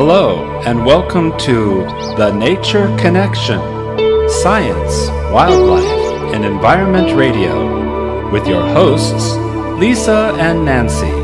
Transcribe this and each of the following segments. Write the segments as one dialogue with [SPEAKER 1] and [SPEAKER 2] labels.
[SPEAKER 1] Hello, and welcome to The Nature Connection, Science, Wildlife, and Environment Radio, with your hosts, Lisa and Nancy.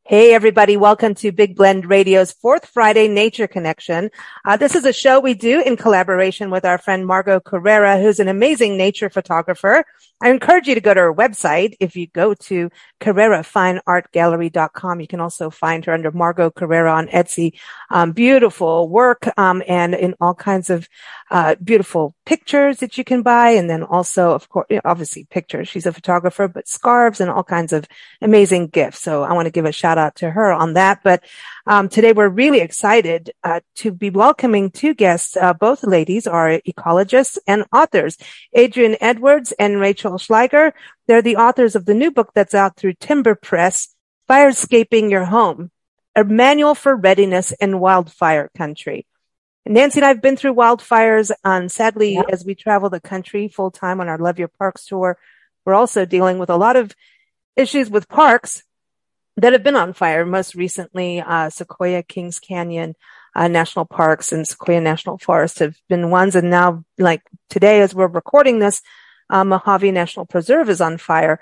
[SPEAKER 2] Hey, everybody. Welcome to Big Blend Radio's fourth Friday Nature Connection. This is a show we do in collaboration with our friend Margot Carrera, who's an amazing nature photographer. I encourage you to go to her website. If you go to CarreraFineArtGallery.com, you can also find her under Margot Carrera on Etsy. Beautiful work, and in all kinds of beautiful pictures that you can buy. And then also, of course, obviously pictures. She's a photographer, but scarves and all kinds of amazing gifts. So I want to give a shout out to her on that. But today we're really excited to be welcoming two guests. Both ladies are ecologists and authors, Adrienne Edwards and Rachel Schleiger. They're the authors of the new book that's out through Timber Press, FIRESCAPIng Your Home, a manual for readiness in wildfire country. Nancy and I have been through wildfires, and sadly, as we travel the country full time on our Love Your Parks tour, we're also dealing with a lot of issues with parks that have been on fire. Most recently, Sequoia Kings Canyon National Parks and Sequoia National Forest have been ones. And now, like today, as we're recording this, Mojave National Preserve is on fire.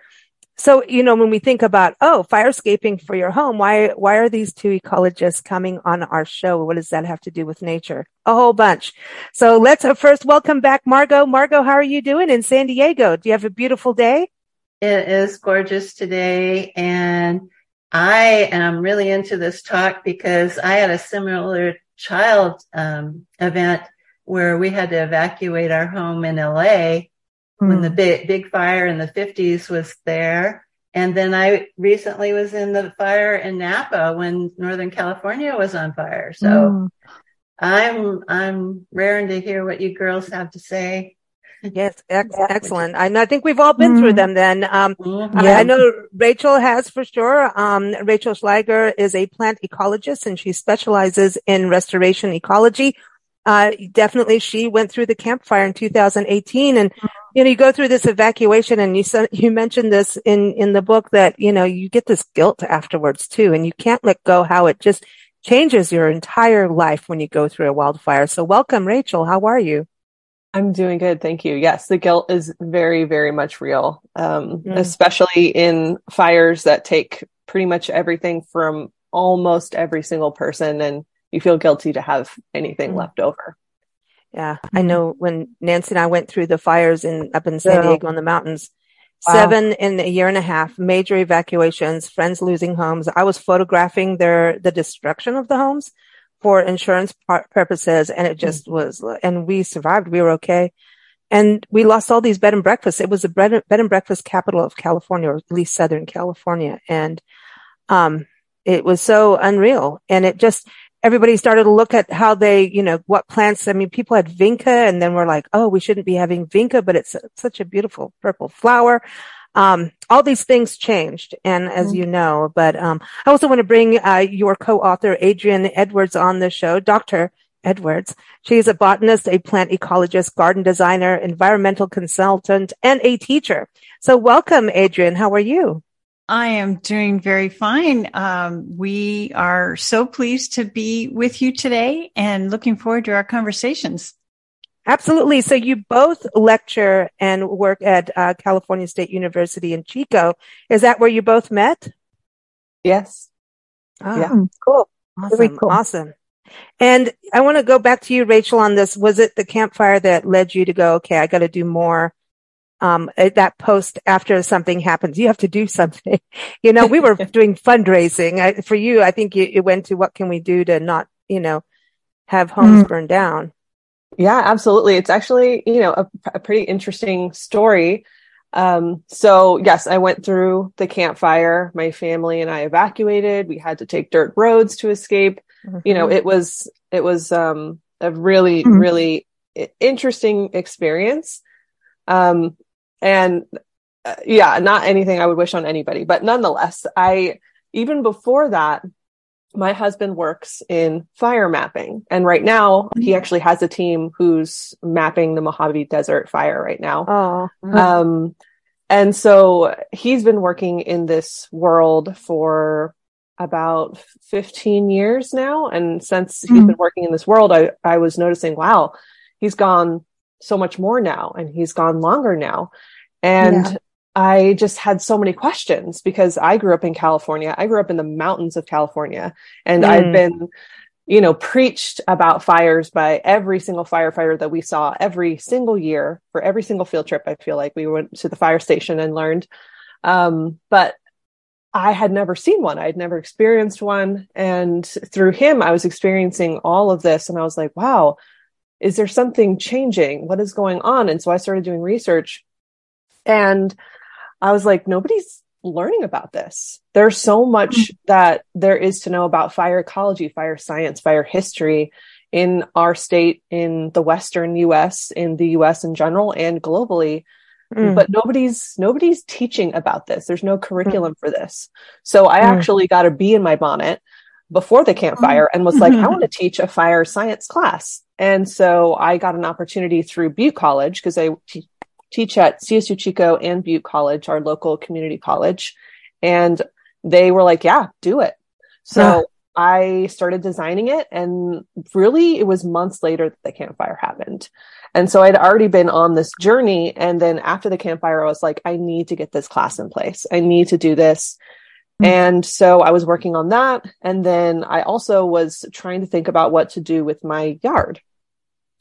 [SPEAKER 2] So, when we think about, firescaping for your home, why are these two ecologists coming on our show? What does that have to do with nature? A whole bunch. So let's first welcome back Margot. Margot, how are you doing in San Diego? Do you have a beautiful day?
[SPEAKER 3] It is gorgeous today. And I am really into this talk because I had a similar child event where we had to evacuate our home in LA when the big fire in the 50s was there. And then I recently was in the fire in Napa when Northern California was on fire. So I'm raring to hear what you girls have to say.
[SPEAKER 2] Yes, excellent. I think we've all been through them then. I know Rachel has for sure. Rachel Schleiger is a plant ecologist and she specializes in restoration ecology. Definitely she went through the Camp Fire in 2018 and you go through this evacuation and you mentioned this in the book that, you get this guilt afterwards too, and you can't let go how it just changes your entire life when you go through a wildfire. So welcome, Rachel. How are you?
[SPEAKER 4] I'm doing good. Thank you. Yes, the guilt is very, very much real, especially in fires that take pretty much everything from almost every single person, and you feel guilty to have anything left over.
[SPEAKER 2] Yeah, I know when Nancy and I went through the fires up in San Diego in the mountains, 7 in a year and a half, major evacuations, friends losing homes. I was photographing the destruction of the homes for insurance purposes, and it just was, and we survived. We were okay. And we lost all these bed and breakfasts. It was the bed and breakfast capital of California, or at least Southern California. And it was so unreal. And it just, everybody started to look at how they, what plants. I mean, people had vinca, and then we're like, we shouldn't be having vinca, but it's such a beautiful purple flower. All these things changed, and as you know, but I also want to bring your co-author, Adrienne Edwards, on the show. Dr. Edwards. She's a botanist, a plant ecologist, garden designer, environmental consultant, and a teacher. So welcome, Adrienne. How are you?
[SPEAKER 5] I am doing very fine. We are so pleased to be with you today and looking forward to our conversations.
[SPEAKER 2] Absolutely. So you both lecture and work at California State University in Chico. Is that where you both met?
[SPEAKER 4] Yes.
[SPEAKER 2] Oh,
[SPEAKER 4] yeah.
[SPEAKER 2] Cool. Awesome. Very cool. Awesome. And I want to go back to you, Rachel, on this. Was it the campfire that led you to go, okay, I got to do more? That post after something happens, you have to do something. We were doing fundraising. For you, I think it went to what can we do to not, have homes burned down.
[SPEAKER 4] Yeah, absolutely. It's actually, a pretty interesting story. So yes, I went through the campfire. My family and I evacuated. We had to take dirt roads to escape. It was a really, really interesting experience. Not anything I would wish on anybody, but nonetheless, even before that, my husband works in fire mapping. And right now he actually has a team who's mapping the Mojave Desert fire right now. And so he's been working in this world for about 15 years now. And since he's been working in this world, I was noticing, wow, he's gone so much more now, and he's gone longer now. And I just had so many questions because I grew up in California. I grew up in the mountains of California, and I've been, preached about fires by every single firefighter that we saw every single year for every single field trip. I feel like we went to the fire station and learned. But I had never seen one. I'd never experienced one. And through him, I was experiencing all of this. And I was like, wow, is there something changing? What is going on? And so I started doing research, and I was like, nobody's learning about this. There's so much that there is to know about fire ecology, fire science, fire history in our state, in the Western US, in the US in general, and globally. But nobody's teaching about this. There's no curriculum for this. So I actually got a bee in my bonnet before the campfire and was like, I want to teach a fire science class. And so I got an opportunity through Butte College, because I teach at CSU Chico and Butte College, our local community college. And they were like, yeah, do it. So I started designing it, and really it was months later that the campfire happened. And so I'd already been on this journey. And then after the campfire, I was like, I need to get this class in place. I need to do this. And so I was working on that. And then I also was trying to think about what to do with my yard,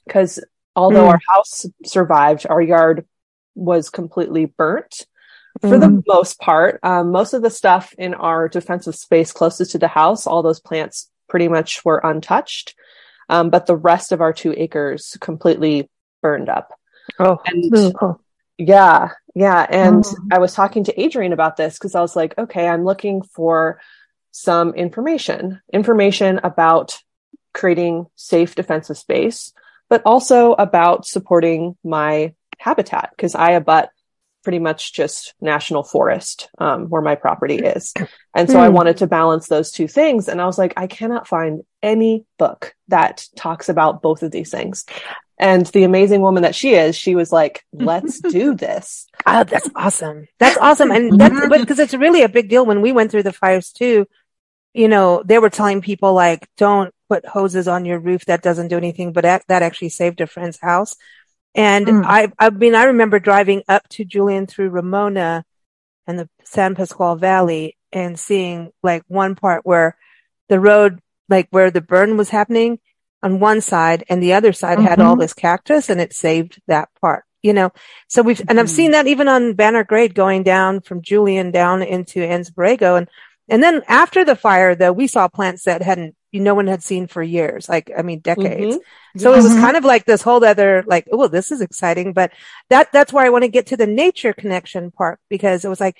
[SPEAKER 4] because although our house survived, our yard was completely burnt for the most part. Most of the stuff in our defensive space closest to the house, all those plants pretty much were untouched. But the rest of our 2 acres completely burned up. Yeah. And I was talking to Adrienne about this, because I was like, okay, I'm looking for some information about creating safe defensive space, but also about supporting my habitat, because I abut pretty much just national forest, where my property is. And so I wanted to balance those 2 things. And I was like, I cannot find any book that talks about both of these things. And the amazing woman that she is, she was like, let's do this.
[SPEAKER 2] Oh, that's awesome. That's awesome. And that's because it's really a big deal. When we went through the fires too, they were telling people like, don't put hoses on your roof. That doesn't do anything. But that actually saved a friend's house. And I remember driving up to Julian through Ramona and the San Pasqual Valley and seeing like one part where the road, like where the burn was happening on one side, and the other side had all this cactus, and it saved that part, So and I've seen that even on Banner Grade going down from Julian down into Enz Borrego. And then after the fire, though, we saw plants that no one had seen for years, decades. So it was kind of like this whole other, like, oh, this is exciting. But that's where I want to get to the nature connection part, because it was like,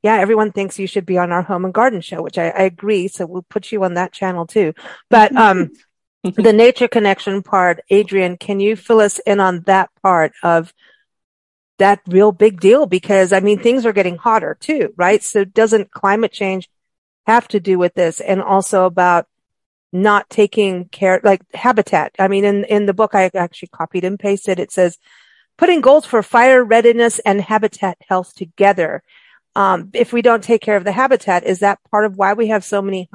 [SPEAKER 2] yeah, everyone thinks you should be on our home and garden show, which I agree. So we'll put you on that channel too. But, the nature connection part, Adrienne, can you fill us in on that part of that real big deal? Because things are getting hotter too, right? So doesn't climate change have to do with this? And also about not taking care, like habitat. In the book, I actually copied and pasted. It says, putting goals for fire readiness and habitat health together. If we don't take care of the habitat, is that part of why we have so many,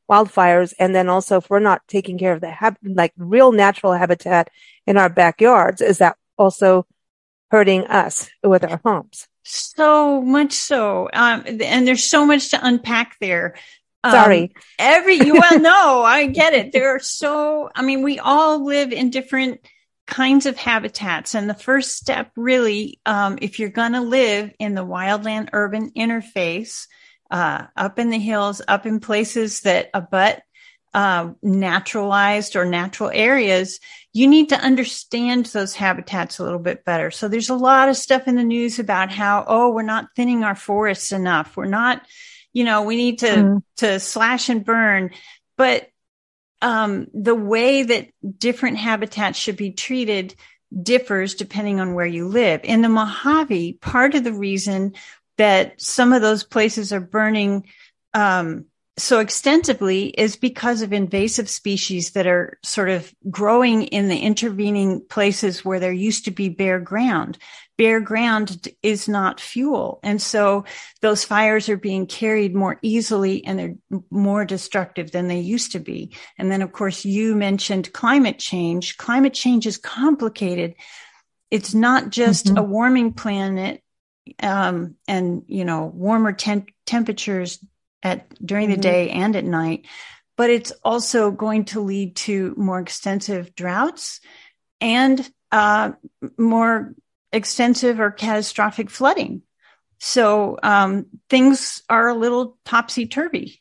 [SPEAKER 2] wildfires? And then also, if we're not taking care of the real natural habitat in our backyards, is that also hurting us with our homes?
[SPEAKER 5] So much so. And there's so much to unpack there.
[SPEAKER 2] Sorry.
[SPEAKER 5] No, I get it. We all live in different kinds of habitats. And the first step really, if you're going to live in the wildland urban interface, up in the hills, up in places that abut naturalized or natural areas, you need to understand those habitats a little bit better. So there's a lot of stuff in the news about how, we're not thinning our forests enough. We're not, we need to slash and burn. But the way that different habitats should be treated differs depending on where you live. In the Mojave, part of the reason that some of those places are burning so extensively is because of invasive species that are sort of growing in the intervening places where there used to be bare ground. Bare ground is not fuel. And so those fires are being carried more easily and they're more destructive than they used to be. And then, of course, you mentioned climate change. Climate change is complicated. It's not just a warming planet, and, warmer temperatures during the day and at night, but it's also going to lead to more extensive droughts and more extensive or catastrophic flooding. So things are a little topsy-turvy.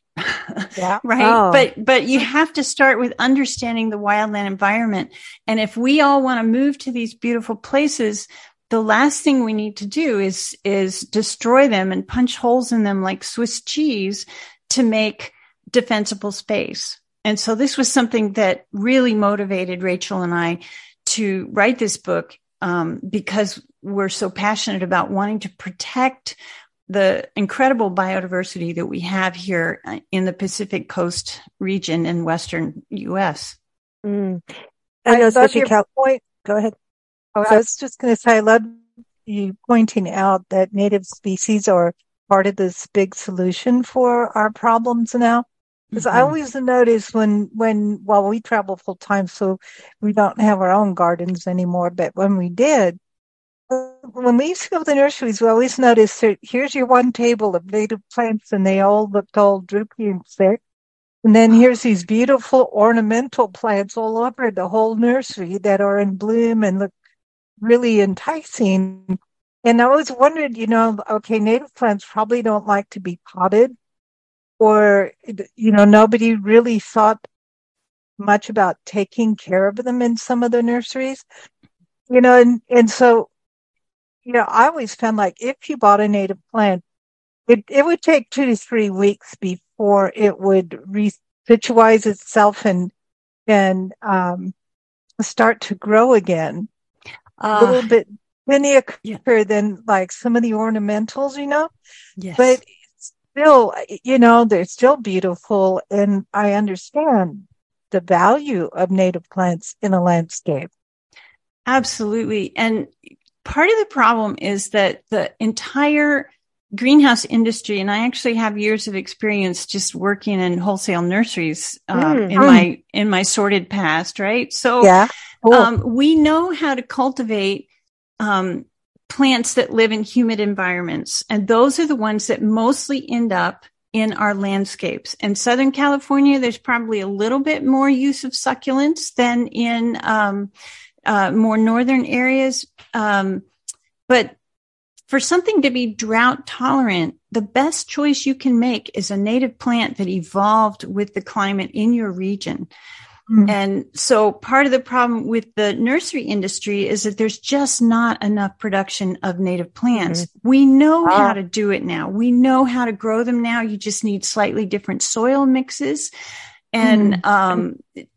[SPEAKER 2] Yeah.
[SPEAKER 5] Right. Oh. But you have to start with understanding the wildland environment. And if we all want to move to these beautiful places, the last thing we need to do is destroy them and punch holes in them like Swiss cheese to make defensible space. And so this was something that really motivated Rachel and I to write this book, because we're so passionate about wanting to protect the incredible biodiversity that we have here in the Pacific Coast region in Western U.S.
[SPEAKER 2] I
[SPEAKER 6] love your point.
[SPEAKER 2] Go ahead.
[SPEAKER 6] Oh, I was just going to say, I love you pointing out that native species are part of this big solution for our problems now. Because I always notice while we travel full time, so we don't have our own gardens anymore, but when we did, when we used to go to the nurseries, we always noticed that here's your one table of native plants and they all looked all droopy and sick. And then here's these beautiful ornamental plants all over the whole nursery that are in bloom and look really enticing. And I always wondered, okay, native plants probably don't like to be potted, or, nobody really thought much about taking care of them in some of the nurseries, and so, I always found like if you bought a native plant, it would take 2 to 3 weeks before it would resitualize itself and start to grow again. A little bit linear than like some of the ornamentals,
[SPEAKER 5] Yes.
[SPEAKER 6] But still, they're still beautiful. And I understand the value of native plants in a landscape.
[SPEAKER 5] Absolutely. And part of the problem is that the entire greenhouse industry, and I actually have years of experience just working in wholesale nurseries in my sordid past, right? So we know how to cultivate plants that live in humid environments, and those are the ones that mostly end up in our landscapes. In Southern California, there's probably a little bit more use of succulents than in more northern areas. But for something to be drought tolerant, the best choice you can make is a native plant that evolved with the climate in your region. And so part of the problem with the nursery industry is that there's just not enough production of native plants. We know how to do it now. We know how to grow them now. You just need slightly different soil mixes. And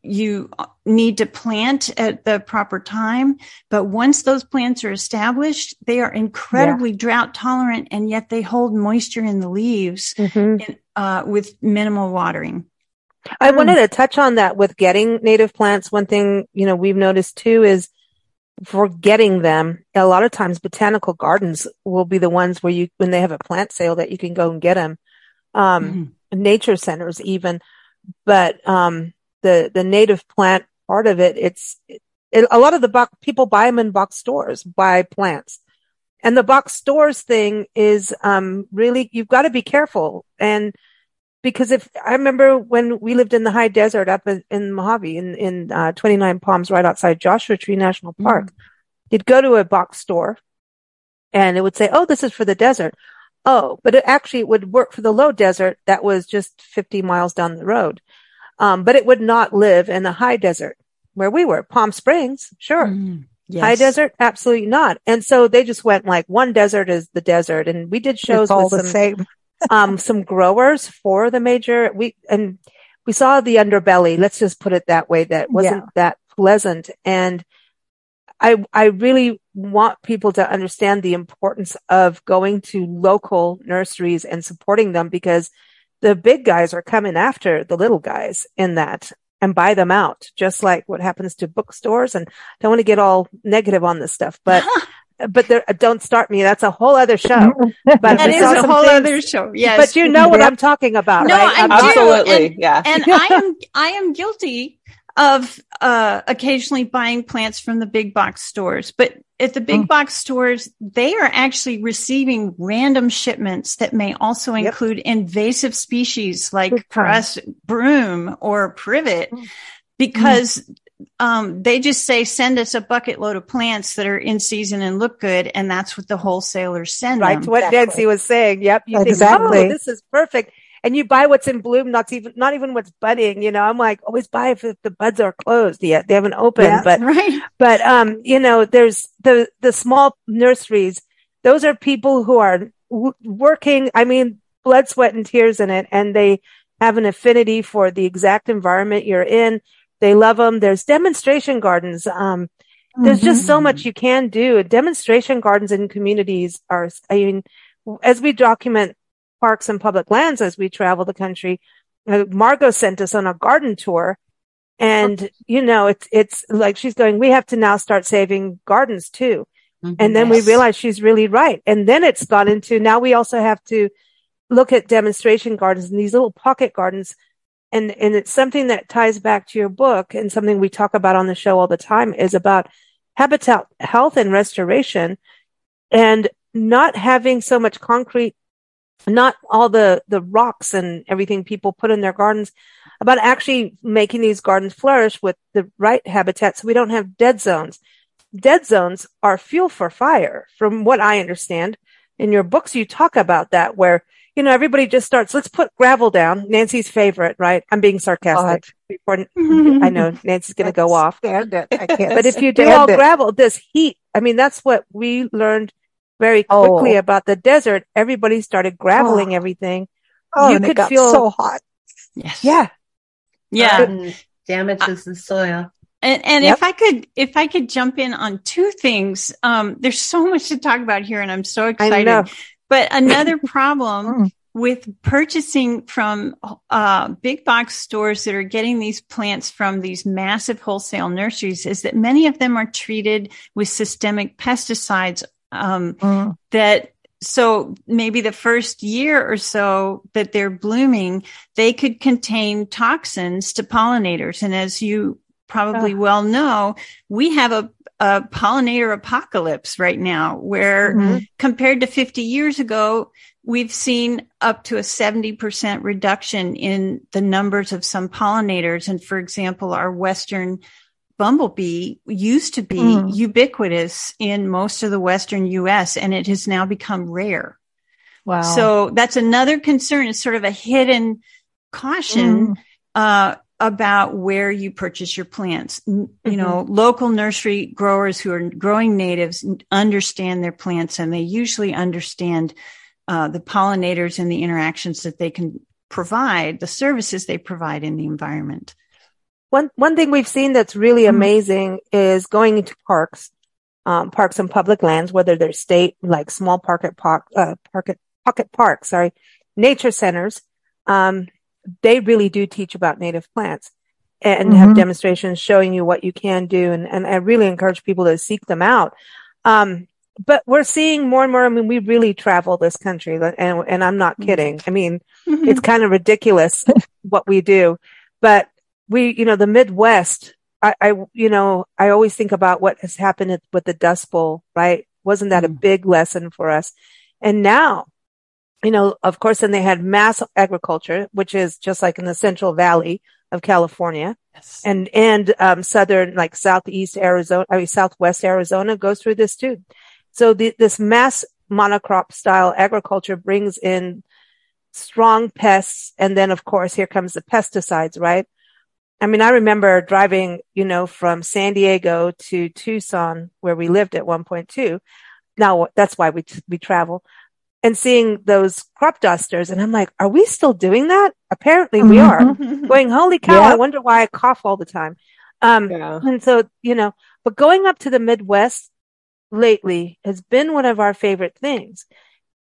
[SPEAKER 5] you need to plant at the proper time. But once those plants are established, they are incredibly drought tolerant, and yet they hold moisture in the leaves with minimal watering.
[SPEAKER 2] I wanted to touch on that with getting native plants. One thing, we've noticed too is for getting them, a lot of times botanical gardens will be the ones where when they have a plant sale that you can go and get them. Nature centers even. But the native plant part of it, a lot of the people buy them in box stores, buy plants. And the box stores thing is really, you've got to be careful. And because I remember when we lived in the high desert up in Mojave, in 29 Palms, right outside Joshua Tree National Park, you'd go to a box store and it would say, oh, this is for the desert. Oh, but it would work for the low desert that was just 50 miles down the road. But it would not live in the high desert where we were. Palm Springs, sure.
[SPEAKER 5] Yes.
[SPEAKER 2] High desert, absolutely not. And so they just went like one desert is the desert. And we did shows with some growers for the major. We saw the underbelly. Let's just put it that way. That wasn't that pleasant. And I really want people to understand the importance of going to local nurseries and supporting them, because the big guys are coming after the little guys in that and buy them out, just like what happens to bookstores. And I don't want to get all negative on this stuff, but don't start me. That's a whole other show. But
[SPEAKER 5] that is a whole other show. Yes.
[SPEAKER 2] But you know what I'm talking about,
[SPEAKER 5] no,
[SPEAKER 2] right?
[SPEAKER 4] Absolutely.
[SPEAKER 5] And,
[SPEAKER 4] yeah.
[SPEAKER 5] And I am guilty of occasionally buying plants from the big box stores, but at the big box stores, they are actually receiving random shipments that may also include invasive species like broom or privet, because they just say, send us a bucket load of plants that are in season and look good. And that's what the wholesalers send them.
[SPEAKER 2] Right. What Nancy was saying. Yep. You
[SPEAKER 6] Exactly.
[SPEAKER 2] think, oh, this is perfect. And you buy what's in bloom, not even what's budding. You know, I'm like, always buy if the buds are closed yet. They haven't opened.
[SPEAKER 6] Yeah,
[SPEAKER 2] but you know, there's the small nurseries. Those are people who are working, I mean, blood, sweat, and tears in it. And they have an affinity for the exact environment you're in. They love them. There's demonstration gardens. There's just so much you can do. Demonstration gardens in communities are, I mean, as we document parks and public lands as we travel the country, Margot sent us on a garden tour, and you know, it's like she's going, we have to now start saving gardens too. And then we realized she's really right. And then it's gone into, now we also have to look at demonstration gardens and these little pocket gardens. And it's something that ties back to your book, and something we talk about on the show all the time is about habitat health and restoration, and not having so much concrete, not all the rocks and everything people put in their gardens, about actually making these gardens flourish with the right habitat so we don't have dead zones. Dead zones are fuel for fire, from what I understand. In your books, you talk about that, where, you know, everybody just starts, let's put gravel down. Nancy's favorite, right? I'm being sarcastic. Before, I know Nancy's going to go off.
[SPEAKER 6] Stand it. I can't.
[SPEAKER 2] But if you do all gravel, this heat, I mean, that's what we learned very quickly about the desert. Everybody started graveling everything.
[SPEAKER 6] You could feel so hot.
[SPEAKER 5] Yes.
[SPEAKER 2] Yeah.
[SPEAKER 5] Yeah.
[SPEAKER 3] Damages the soil.
[SPEAKER 5] And if I could jump in on two things, there's so much to talk about here, and I'm so excited. But another problem with purchasing from big box stores that are getting these plants from these massive wholesale nurseries is that many of them are treated with systemic pesticides. That so maybe the first year or so that they're blooming, they could contain toxins to pollinators. And as you probably well know, we have a pollinator apocalypse right now, where compared to 50 years ago, we've seen up to a 70% reduction in the numbers of some pollinators. And for example, our Western bumblebee used to be ubiquitous in most of the Western US, and it has now become rare.
[SPEAKER 6] Wow.
[SPEAKER 5] So that's another concern. It's sort of a hidden caution, about where you purchase your plants. You know, local nursery growers who are growing natives understand their plants, and they usually understand the pollinators and the interactions that they can provide, the services they provide in the environment.
[SPEAKER 2] One thing we've seen that's really amazing is going into parks and public lands, whether they're state, like small pocket parks, nature centers. They really do teach about native plants and have demonstrations showing you what you can do. And I really encourage people to seek them out. But we're seeing more and more. I mean, we really travel this country, and I'm not kidding. I mean, it's kind of ridiculous what we do, but we, you know, the Midwest, I always think about what has happened with the Dust Bowl, right? Wasn't that a big lesson for us? And now, you know, of course, then they had mass agriculture, which is just like in the Central Valley of California, and southern, like southwest Arizona goes through this too. So this mass monocrop style agriculture brings in strong pests, and then of course here comes the pesticides, right? I mean, I remember driving, you know, from San Diego to Tucson, where we lived at one point too. Now that's why we travel. And seeing those crop dusters, and I'm like, are we still doing that? Apparently we are. Going, holy cow, I wonder why I cough all the time. And so, you know, but going up to the Midwest lately has been one of our favorite things,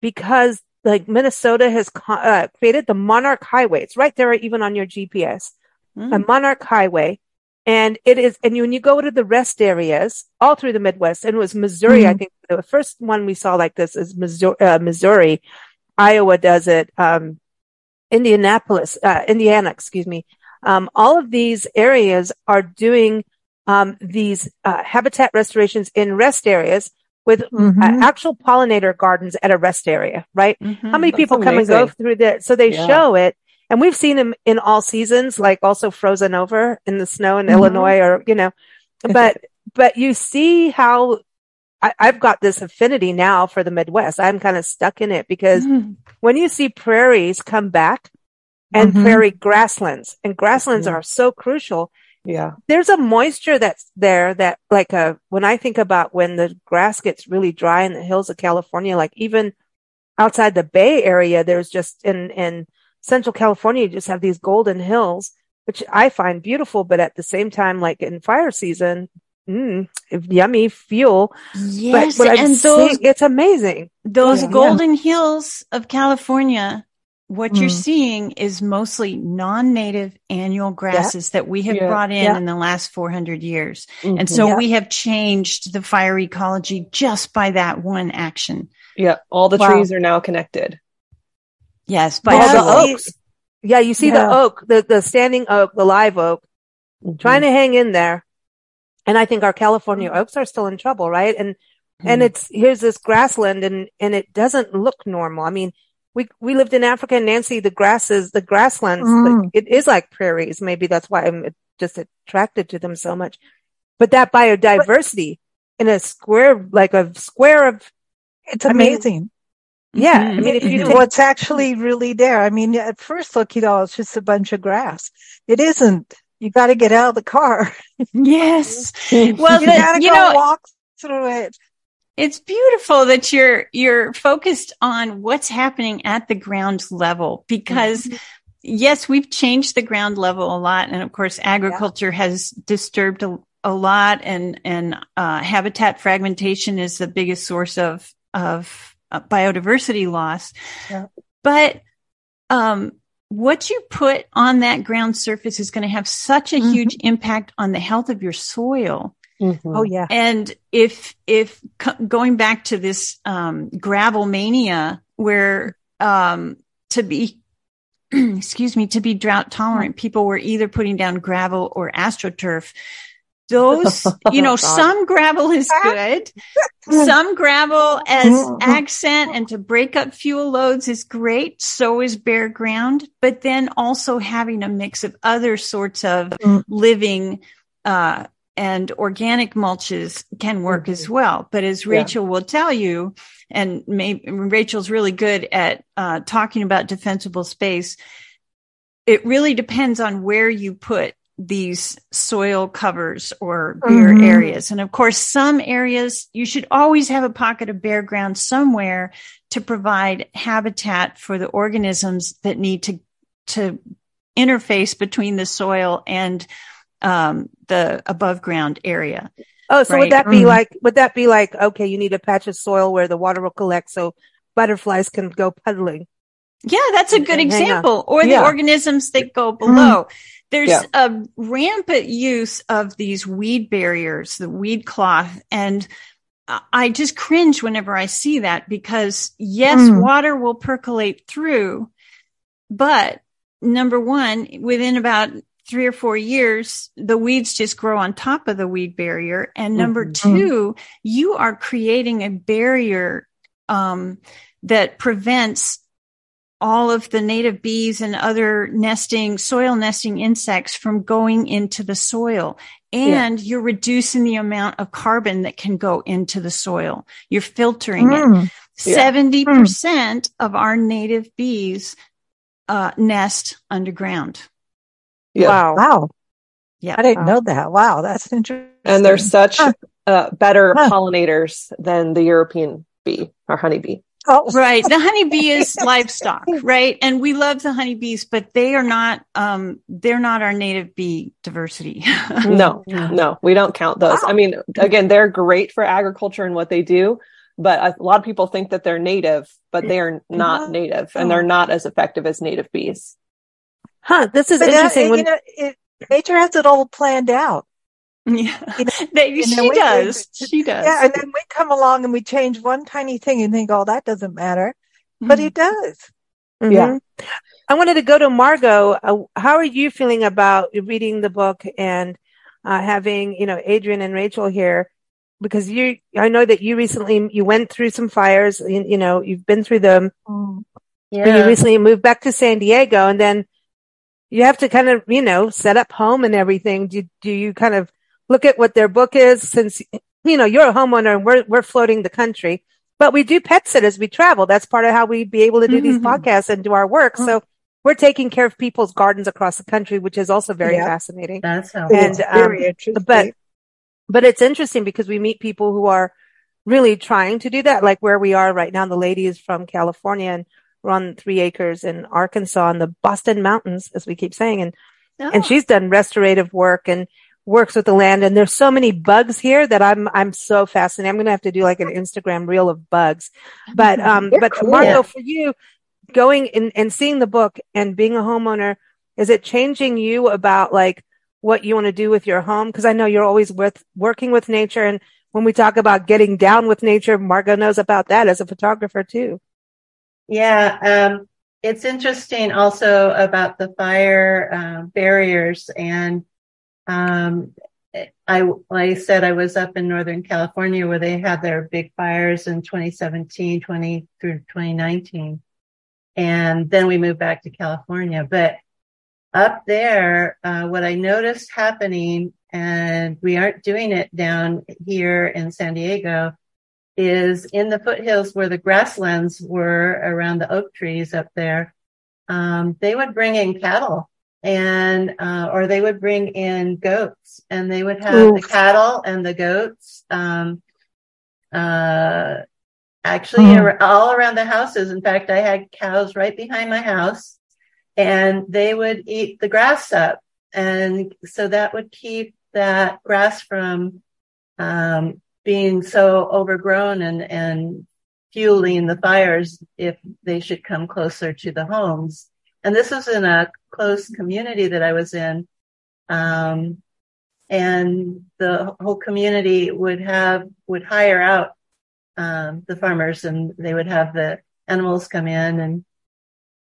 [SPEAKER 2] because like Minnesota has created the Monarch Highway. It's right there, even on your GPS, a Monarch Highway. And it is, and when you go to the rest areas all through the Midwest, and it was Missouri, I think the first one we saw like this is Missouri. Iowa does it. Indiana, excuse me. All of these areas are doing these habitat restorations in rest areas with actual pollinator gardens at a rest area, right? How many people come and go through there? So they show it, and we've seen them in all seasons, like also frozen over in the snow in Illinois, or but you see how I've got this affinity now for the Midwest. I'm kind of stuck in it because when you see prairies come back and prairie grasslands, and grasslands are so crucial.
[SPEAKER 4] Yeah.
[SPEAKER 2] There's a moisture that's there that when I think about when the grass gets really dry in the hills of California, like even outside the Bay Area, there's just in Central California, you just have these golden hills, which I find beautiful, but at the same time, like in fire season, yummy fuel.
[SPEAKER 5] Yes.
[SPEAKER 2] But it's amazing.
[SPEAKER 5] Those golden hills of California, what you're seeing is mostly non-native annual grasses that we have brought in the last 400 years. And so we have changed the fire ecology just by that one action.
[SPEAKER 4] Yeah. All the trees are now connected.
[SPEAKER 5] Yes. By
[SPEAKER 2] all the oaks. Yeah. You see the oak, the standing oak, the live oak trying to hang in there. And I think our California oaks are still in trouble, right? And here's this grassland and it doesn't look normal. I mean, we lived in Africa, and Nancy, the grasslands, it is like prairies. Maybe that's why I'm just attracted to them so much. But that biodiversity in a square of,
[SPEAKER 6] it's amazing.
[SPEAKER 2] I mean, if you
[SPEAKER 6] what's actually really there. I mean, at first look, it's just a bunch of grass. It isn't. You got to get out of the car.
[SPEAKER 5] Yes. Well,
[SPEAKER 6] you got to go walk through it.
[SPEAKER 5] It's beautiful that you're focused on what's happening at the ground level, because yes, we've changed the ground level a lot. And of course, agriculture has disturbed a lot, and habitat fragmentation is the biggest source of biodiversity loss. Yeah. But, what you put on that ground surface is going to have such a huge impact on the health of your soil.
[SPEAKER 2] Oh yeah.
[SPEAKER 5] And if going back to this gravel mania, where to be drought tolerant, people were either putting down gravel or astroturf. Those, some gravel is good. Some gravel as accent and to break up fuel loads is great. So is bare ground. But then also having a mix of other sorts of living and organic mulches can work as well. But as Rachel will tell you, and Rachel's really good at talking about defensible space, it really depends on where you put these soil covers or bare areas. And of course, some areas, you should always have a pocket of bare ground somewhere to provide habitat for the organisms that need to interface between the soil and the above ground area.
[SPEAKER 2] Oh, so right? would that be like, okay, you need a patch of soil where the water will collect so butterflies can go puddling?
[SPEAKER 5] Yeah, that's a good example. Or the organisms that go below. There's a rampant use of these weed barriers, the weed cloth. And I just cringe whenever I see that, because yes, water will percolate through, but number one, within about 3 or 4 years, the weeds just grow on top of the weed barrier. And number two, you are creating a barrier that prevents all of the native bees and other soil nesting insects from going into the soil. And you're reducing the amount of carbon that can go into the soil. You're filtering it. 70% of our native bees nest underground.
[SPEAKER 4] Yeah.
[SPEAKER 6] Wow.
[SPEAKER 5] Yeah.
[SPEAKER 6] I didn't know that. Wow. That's interesting.
[SPEAKER 4] And they're such better pollinators than the European bee or honeybee.
[SPEAKER 5] Oh, right. The honeybee is livestock, right? And we love the honeybees, but they're not our native bee diversity.
[SPEAKER 4] No, we don't count those. Wow. I mean, again, they're great for agriculture and what they do, But a lot of people think that they're native, but they are not native, and they're not as effective as native bees.
[SPEAKER 2] Huh, this is interesting.
[SPEAKER 6] Nature has it all planned out.
[SPEAKER 5] Yeah,
[SPEAKER 6] She does.
[SPEAKER 5] Yeah,
[SPEAKER 6] and then we come along and we change one tiny thing and think, oh, that doesn't matter. But it does.
[SPEAKER 2] Mm-hmm. Yeah. I wanted to go to Margot. How are you feeling about reading the book and having, Adrienne and Rachel here? Because I know that you recently, went through some fires, you've been through them.
[SPEAKER 3] Yeah.
[SPEAKER 2] And you recently moved back to San Diego, and then you have to kind of, set up home and everything. Do you kind of look at what their book is, since, you're a homeowner and we're floating the country, but we do pet sit as we travel. That's part of how we be able to do these podcasts and do our work. So we're taking care of people's gardens across the country, which is also very fascinating.
[SPEAKER 3] That's how
[SPEAKER 6] very interesting.
[SPEAKER 2] But it's interesting because we meet people who are really trying to do that. Like where we are right now, the lady is from California, and we're on 3 acres in Arkansas in the Boston Mountains, as we keep saying. And she's done restorative work and works with the land. And there's so many bugs here that I'm so fascinated. I'm going to have to do like an Instagram reel of bugs. But cool. Margot, for you, going and seeing the book and being a homeowner, is it changing you about like what you want to do with your home? Because I know you're always working with nature. And when we talk about getting down with nature, Margot knows about that as a photographer too.
[SPEAKER 3] Yeah. It's interesting also about the fire barriers. And I said I was up in Northern California where they had their big fires in 2017, through 2019. And then we moved back to California. But up there, what I noticed happening, and we aren't doing it down here in San Diego, is in the foothills where the grasslands were around the oak trees up there. They would bring in cattle and, or they would bring in goats, and they would have the cattle and the goats, actually all around the houses. In fact, I had cows right behind my house, and they would eat the grass up. And so that would keep that grass from, being so overgrown and fueling the fires if they should come closer to the homes. And this was in a close community that I was in. And the whole community would hire out, the farmers, and they would have the animals come in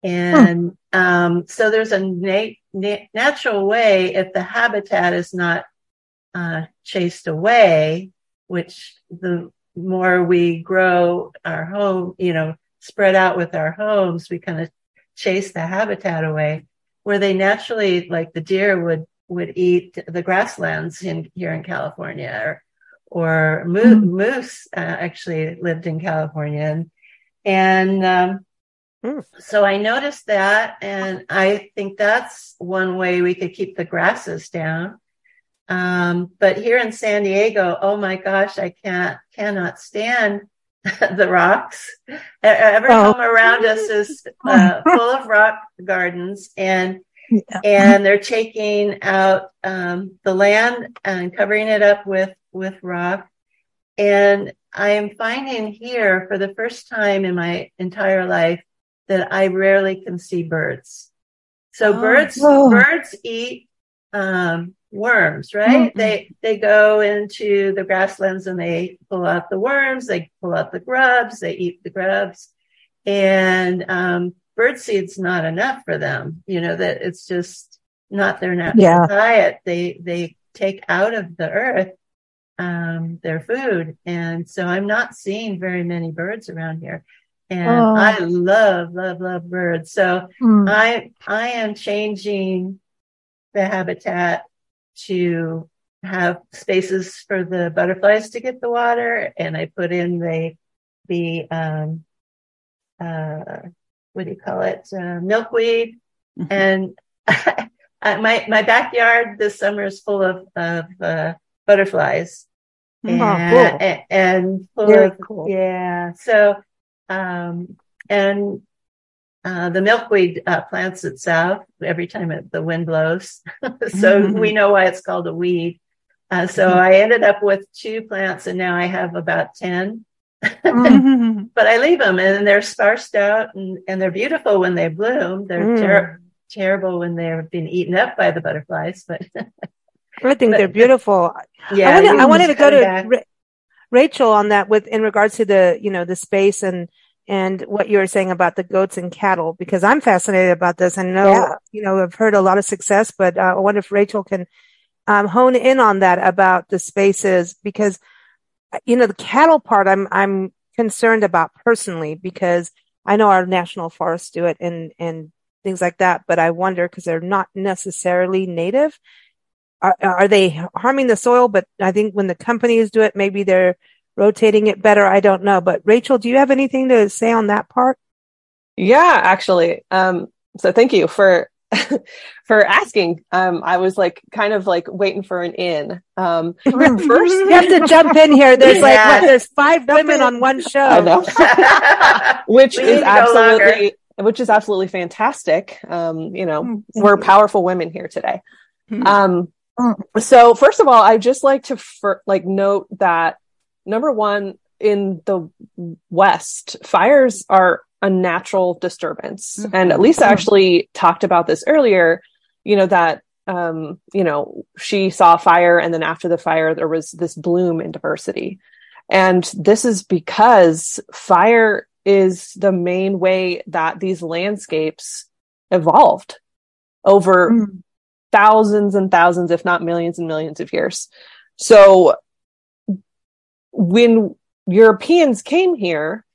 [SPEAKER 3] so there's a natural way, if the habitat is not, chased away, which the more we grow our home, spread out with our homes, we kind of chase the habitat away, where they naturally, like the deer would eat the grasslands here in California, or moose actually lived in California. So I noticed that, and I think that's one way we could keep the grasses down. But here in San Diego, oh my gosh, I cannot stand the rocks. Every home around us is full of rock gardens, and they're taking out the land and covering it up with rock. And I am finding here, for the first time in my entire life, that I rarely can see birds. So birds eat worms, right? They go into the grasslands and they pull out the worms, they pull out the grubs, they eat the grubs. And birdseed's not enough for them, that it's just not their natural diet. They take out of the earth their food. And so I'm not seeing very many birds around here. And I love birds. So I am changing the habitat to have spaces for the butterflies to get the water. And I put in the what do you call it? Milkweed. And my backyard this summer is full of butterflies. And full
[SPEAKER 6] Very
[SPEAKER 3] of,
[SPEAKER 6] cool.
[SPEAKER 3] Yeah. So, the milkweed plants itself every time the wind blows. So we know why it's called a weed. So I ended up with 2 plants, and now I have about 10 But I leave them, and they're sparsed out, and they're beautiful when they bloom. They're terrible when they're being eaten up by the butterflies. But
[SPEAKER 2] I think they're beautiful.
[SPEAKER 3] Yeah,
[SPEAKER 2] I wanted to go to Rachel on that in regards to the space and what you were saying about the goats and cattle, because I'm fascinated about this. I know, I've heard a lot of success, but I wonder if Rachel can hone in on that about the spaces, because, the cattle part I'm concerned about personally, because I know our national forests do it and things like that, but I wonder, because they're not necessarily native. Are they harming the soil? But I think when the companies do it, maybe they're rotating it better. I don't know. But Rachel, do you have anything to say on that part?
[SPEAKER 4] Yeah, actually. So thank you for for asking. I was kind of waiting for an in. First,
[SPEAKER 2] you have to jump in here. There's there's 5 women on one show.
[SPEAKER 4] I know. which is absolutely fantastic. We're powerful women here today. So first of all, I just like to note that, number one, in the West, fires are a natural disturbance. And Lisa actually talked about this earlier, that, she saw fire, and then after the fire, there was this bloom in diversity. And this is because fire is the main way that these landscapes evolved over thousands and thousands, if not millions and millions of years. So when Europeans came here,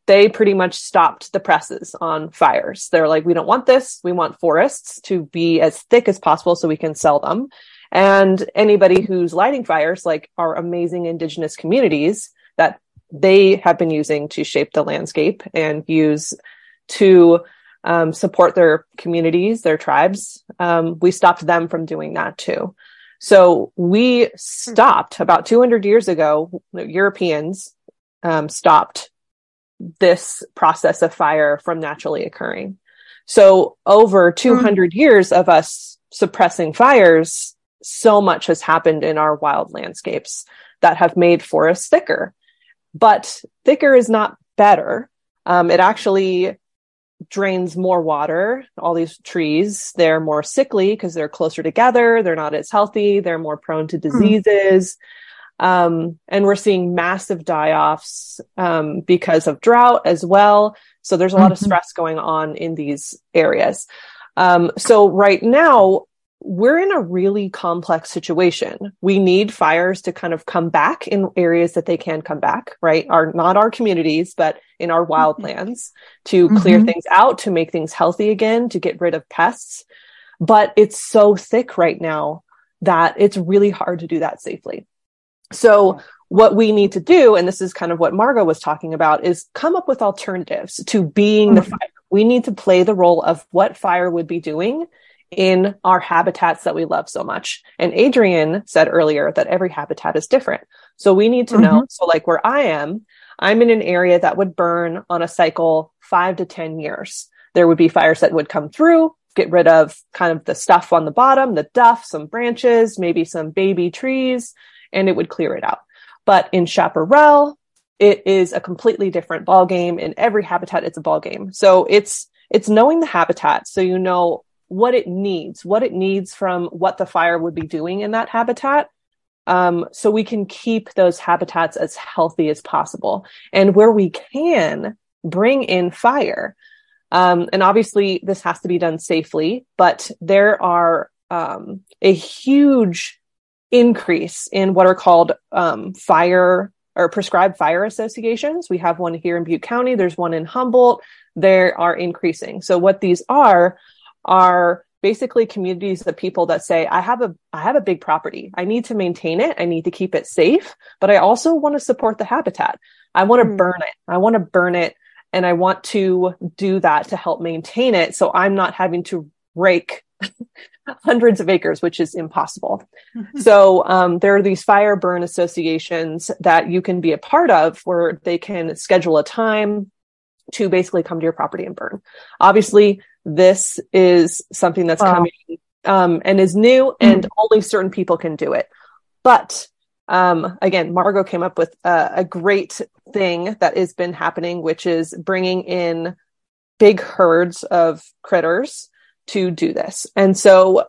[SPEAKER 4] they pretty much stopped the presses on fires. They're like, we don't want this. We want forests to be as thick as possible so we can sell them. And anybody who's lighting fires, like our amazing indigenous communities that they have been using to shape the landscape and use to support their communities, their tribes, we stopped them from doing that too. So we stopped about 200 years ago. Europeans stopped this process of fire from naturally occurring. So over 200 years of us suppressing fires, so much has happened in our wild landscapes that have made forests thicker. But thicker is not better. It actually drains more water. All these trees, they're more sickly because they're closer together. They're not as healthy. They're more prone to diseases. And we're seeing massive die-offs because of drought as well. So there's a lot of stress going on in these areas. So right now, we're in a really complex situation. We need fires to kind of come back in areas that they can come back, right? Not our communities, but in our wildlands, to clear things out, to make things healthy again, to get rid of pests. But it's so thick right now that it's really hard to do that safely. So what we need to do, and this is kind of what Margot was talking about, is come up with alternatives to being the fire. We need to play the role of what fire would be doing in our habitats that we love so much. And Adrienne said earlier that every habitat is different. So we need to know. So like where I'm in an area that would burn on a cycle 5 to 10 years. There would be fires that would come through, get rid of kind of the stuff on the bottom, the duff, some branches, maybe some baby trees, and it would clear it out. But in Chaparral, it is a completely different ballgame. In every habitat, it's a ballgame. So it's knowing the habitat, so you know what it needs from what the fire would be doing in that habitat. So we can keep those habitats as healthy as possible. And where we can, bring in fire. And obviously this has to be done safely, but there are a huge increase in what are called fire or prescribed fire associations. We have one here in Butte County. There's one in Humboldt. They are increasing. So what these are basically communities of people that say, I have a big property. I need to maintain it. I need to keep it safe, but I also want to support the habitat. I want to burn it. And I want to do that to help maintain it. So I'm not having to rake hundreds of acres, which is impossible. So there are these fire burn associations that you can be a part of where they can schedule a time to basically come to your property and burn. Obviously, this is something that's coming and is new, and only certain people can do it. But again, Margot came up with a great thing that has been happening, which is bringing in big herds of critters to do this. And so,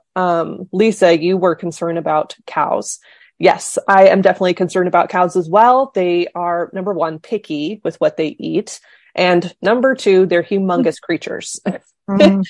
[SPEAKER 4] Lisa, you were concerned about cows. Yes, I am definitely concerned about cows as well. They are, number one, picky with what they eat. And number two, they're humongous creatures. They're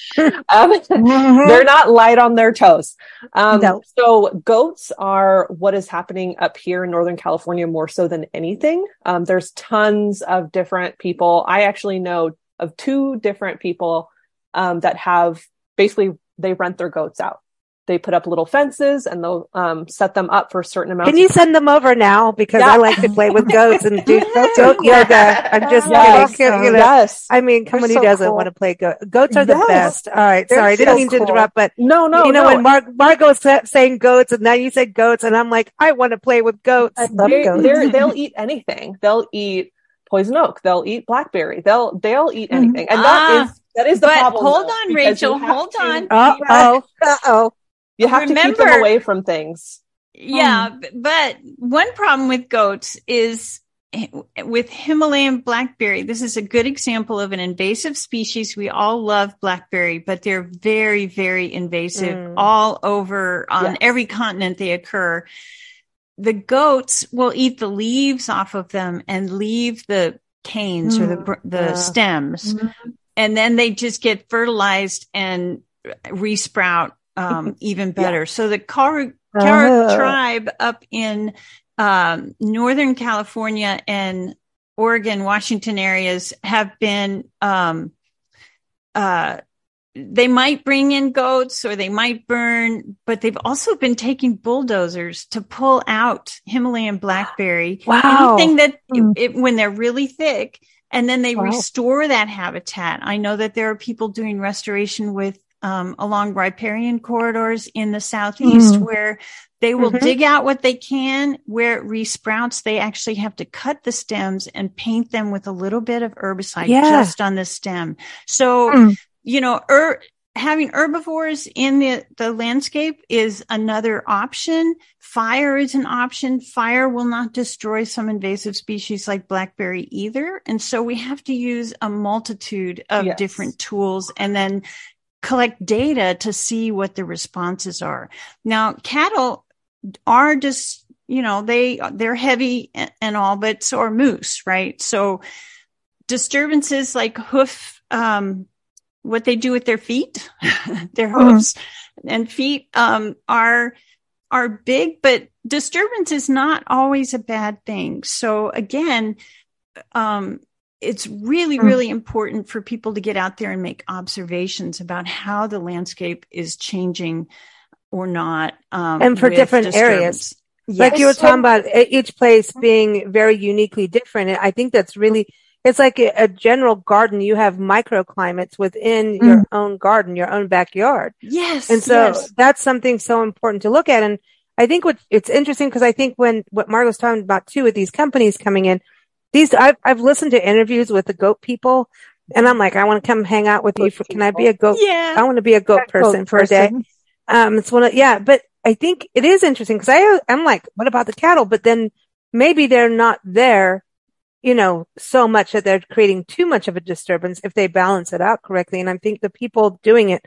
[SPEAKER 4] not light on their toes.
[SPEAKER 6] No.
[SPEAKER 4] So goats are what is happening up here in Northern California more so than anything. There's tons of different people. I actually know of 2 different people that have basically, they rent their goats out. They put up little fences and they'll set them up for a certain amount.
[SPEAKER 2] Can you send them over now? Because I like to play with goats and do goat yoga. I'm just kidding.
[SPEAKER 4] Yes.
[SPEAKER 2] I mean, come on, who doesn't want to play goats? Goats are the best. All right.
[SPEAKER 6] They're
[SPEAKER 2] Sorry, I didn't mean to interrupt, but
[SPEAKER 4] no.
[SPEAKER 2] When Margot's saying goats and now you said goats and I'm like, I want to play with goats.
[SPEAKER 6] I love goats.
[SPEAKER 4] They'll eat anything. They'll eat poison oak. They'll eat blackberry. They'll eat anything. And that is the problem.
[SPEAKER 5] Hold on, Rachel. Hold on.
[SPEAKER 2] Uh-oh.
[SPEAKER 4] You have to keep them away from things.
[SPEAKER 5] Yeah, but one problem with goats is with Himalayan blackberry. This is a good example of an invasive species. We all love blackberry, but they're very, very invasive all over on every continent they occur. The goats will eat the leaves off of them and leave the canes or the stems. And then they just get fertilized and resprout even better. So the Kara tribe up in Northern California and Oregon, Washington areas have been, they might bring in goats or they might burn, but they've also been taking bulldozers to pull out Himalayan blackberry.
[SPEAKER 2] Wow.
[SPEAKER 5] Anything that when they're really thick, and then they restore that habitat. I know that there are people doing restoration with along riparian corridors in the Southeast where they will dig out what they can. Where it resprouts, they actually have to cut the stems and paint them with a little bit of herbicide just on the stem. So, having herbivores in the landscape is another option. Fire is an option. Fire will not destroy some invasive species like blackberry either. And so we have to use a multitude of different tools and then collect data to see what the responses are. Now, cattle are just, they're heavy and all, but so are moose, right? So disturbances like what they do with their feet, their hooves and feet, are big, but disturbance is not always a bad thing. So again, it's really, really important for people to get out there and make observations about how the landscape is changing or not.
[SPEAKER 2] And for different areas.
[SPEAKER 5] Yes.
[SPEAKER 2] Like you were talking about each place being very uniquely different. And I think that's really, it's like a general garden. You have microclimates within your own garden, your own backyard.
[SPEAKER 5] Yes.
[SPEAKER 2] And so that's something so important to look at. And I think it's interesting because I think what Margot's talking about too with these companies coming in, I've listened to interviews with the goat people and I'm like, I want to come hang out with you can I be a goat?
[SPEAKER 5] Yeah.
[SPEAKER 2] I want to be a goat person for a day. But I think it is interesting because I'm like, what about the cattle? But then maybe they're not there, so much that they're creating too much of a disturbance if they balance it out correctly. And I think the people doing it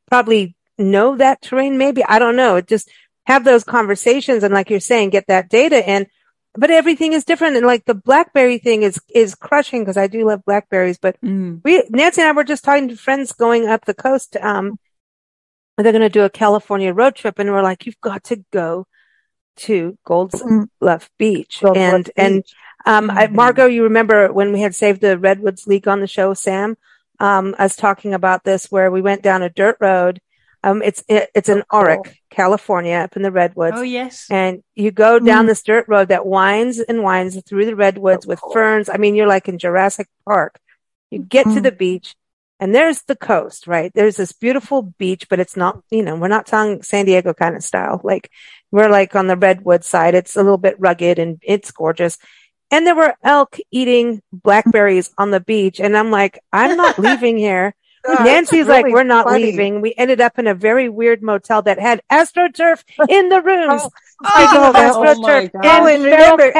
[SPEAKER 2] probably know that terrain. Maybe, I don't know. Just have those conversations. And like you're saying, get that data in. But everything is different. And like the blackberry thing is crushing because I do love blackberries. But Nancy and I were just talking to friends going up the coast. They're going to do a California road trip. And we're like, you've got to go to Gold's Bluff Beach. Margot, you remember when we had saved the Redwoods League on the show, Sam, us talking about this where we went down a dirt road. It's in Oric, California, up in the Redwoods.
[SPEAKER 5] Oh, yes.
[SPEAKER 2] And you go down this dirt road that winds and winds through the Redwoods with ferns. I mean, you're like in Jurassic Park. You get to the beach and there's the coast, right? There's this beautiful beach, but it's not, we're not talking San Diego kind of style. Like we're like on the Redwood side. It's a little bit rugged and it's gorgeous. And there were elk eating blackberries on the beach. And I'm like, I'm not leaving here Nancy's
[SPEAKER 6] really
[SPEAKER 2] like, we're not
[SPEAKER 6] funny.
[SPEAKER 2] leaving. We ended up in a very weird motel that had AstroTurf in the rooms.
[SPEAKER 6] Oh
[SPEAKER 4] my God.
[SPEAKER 6] and remember,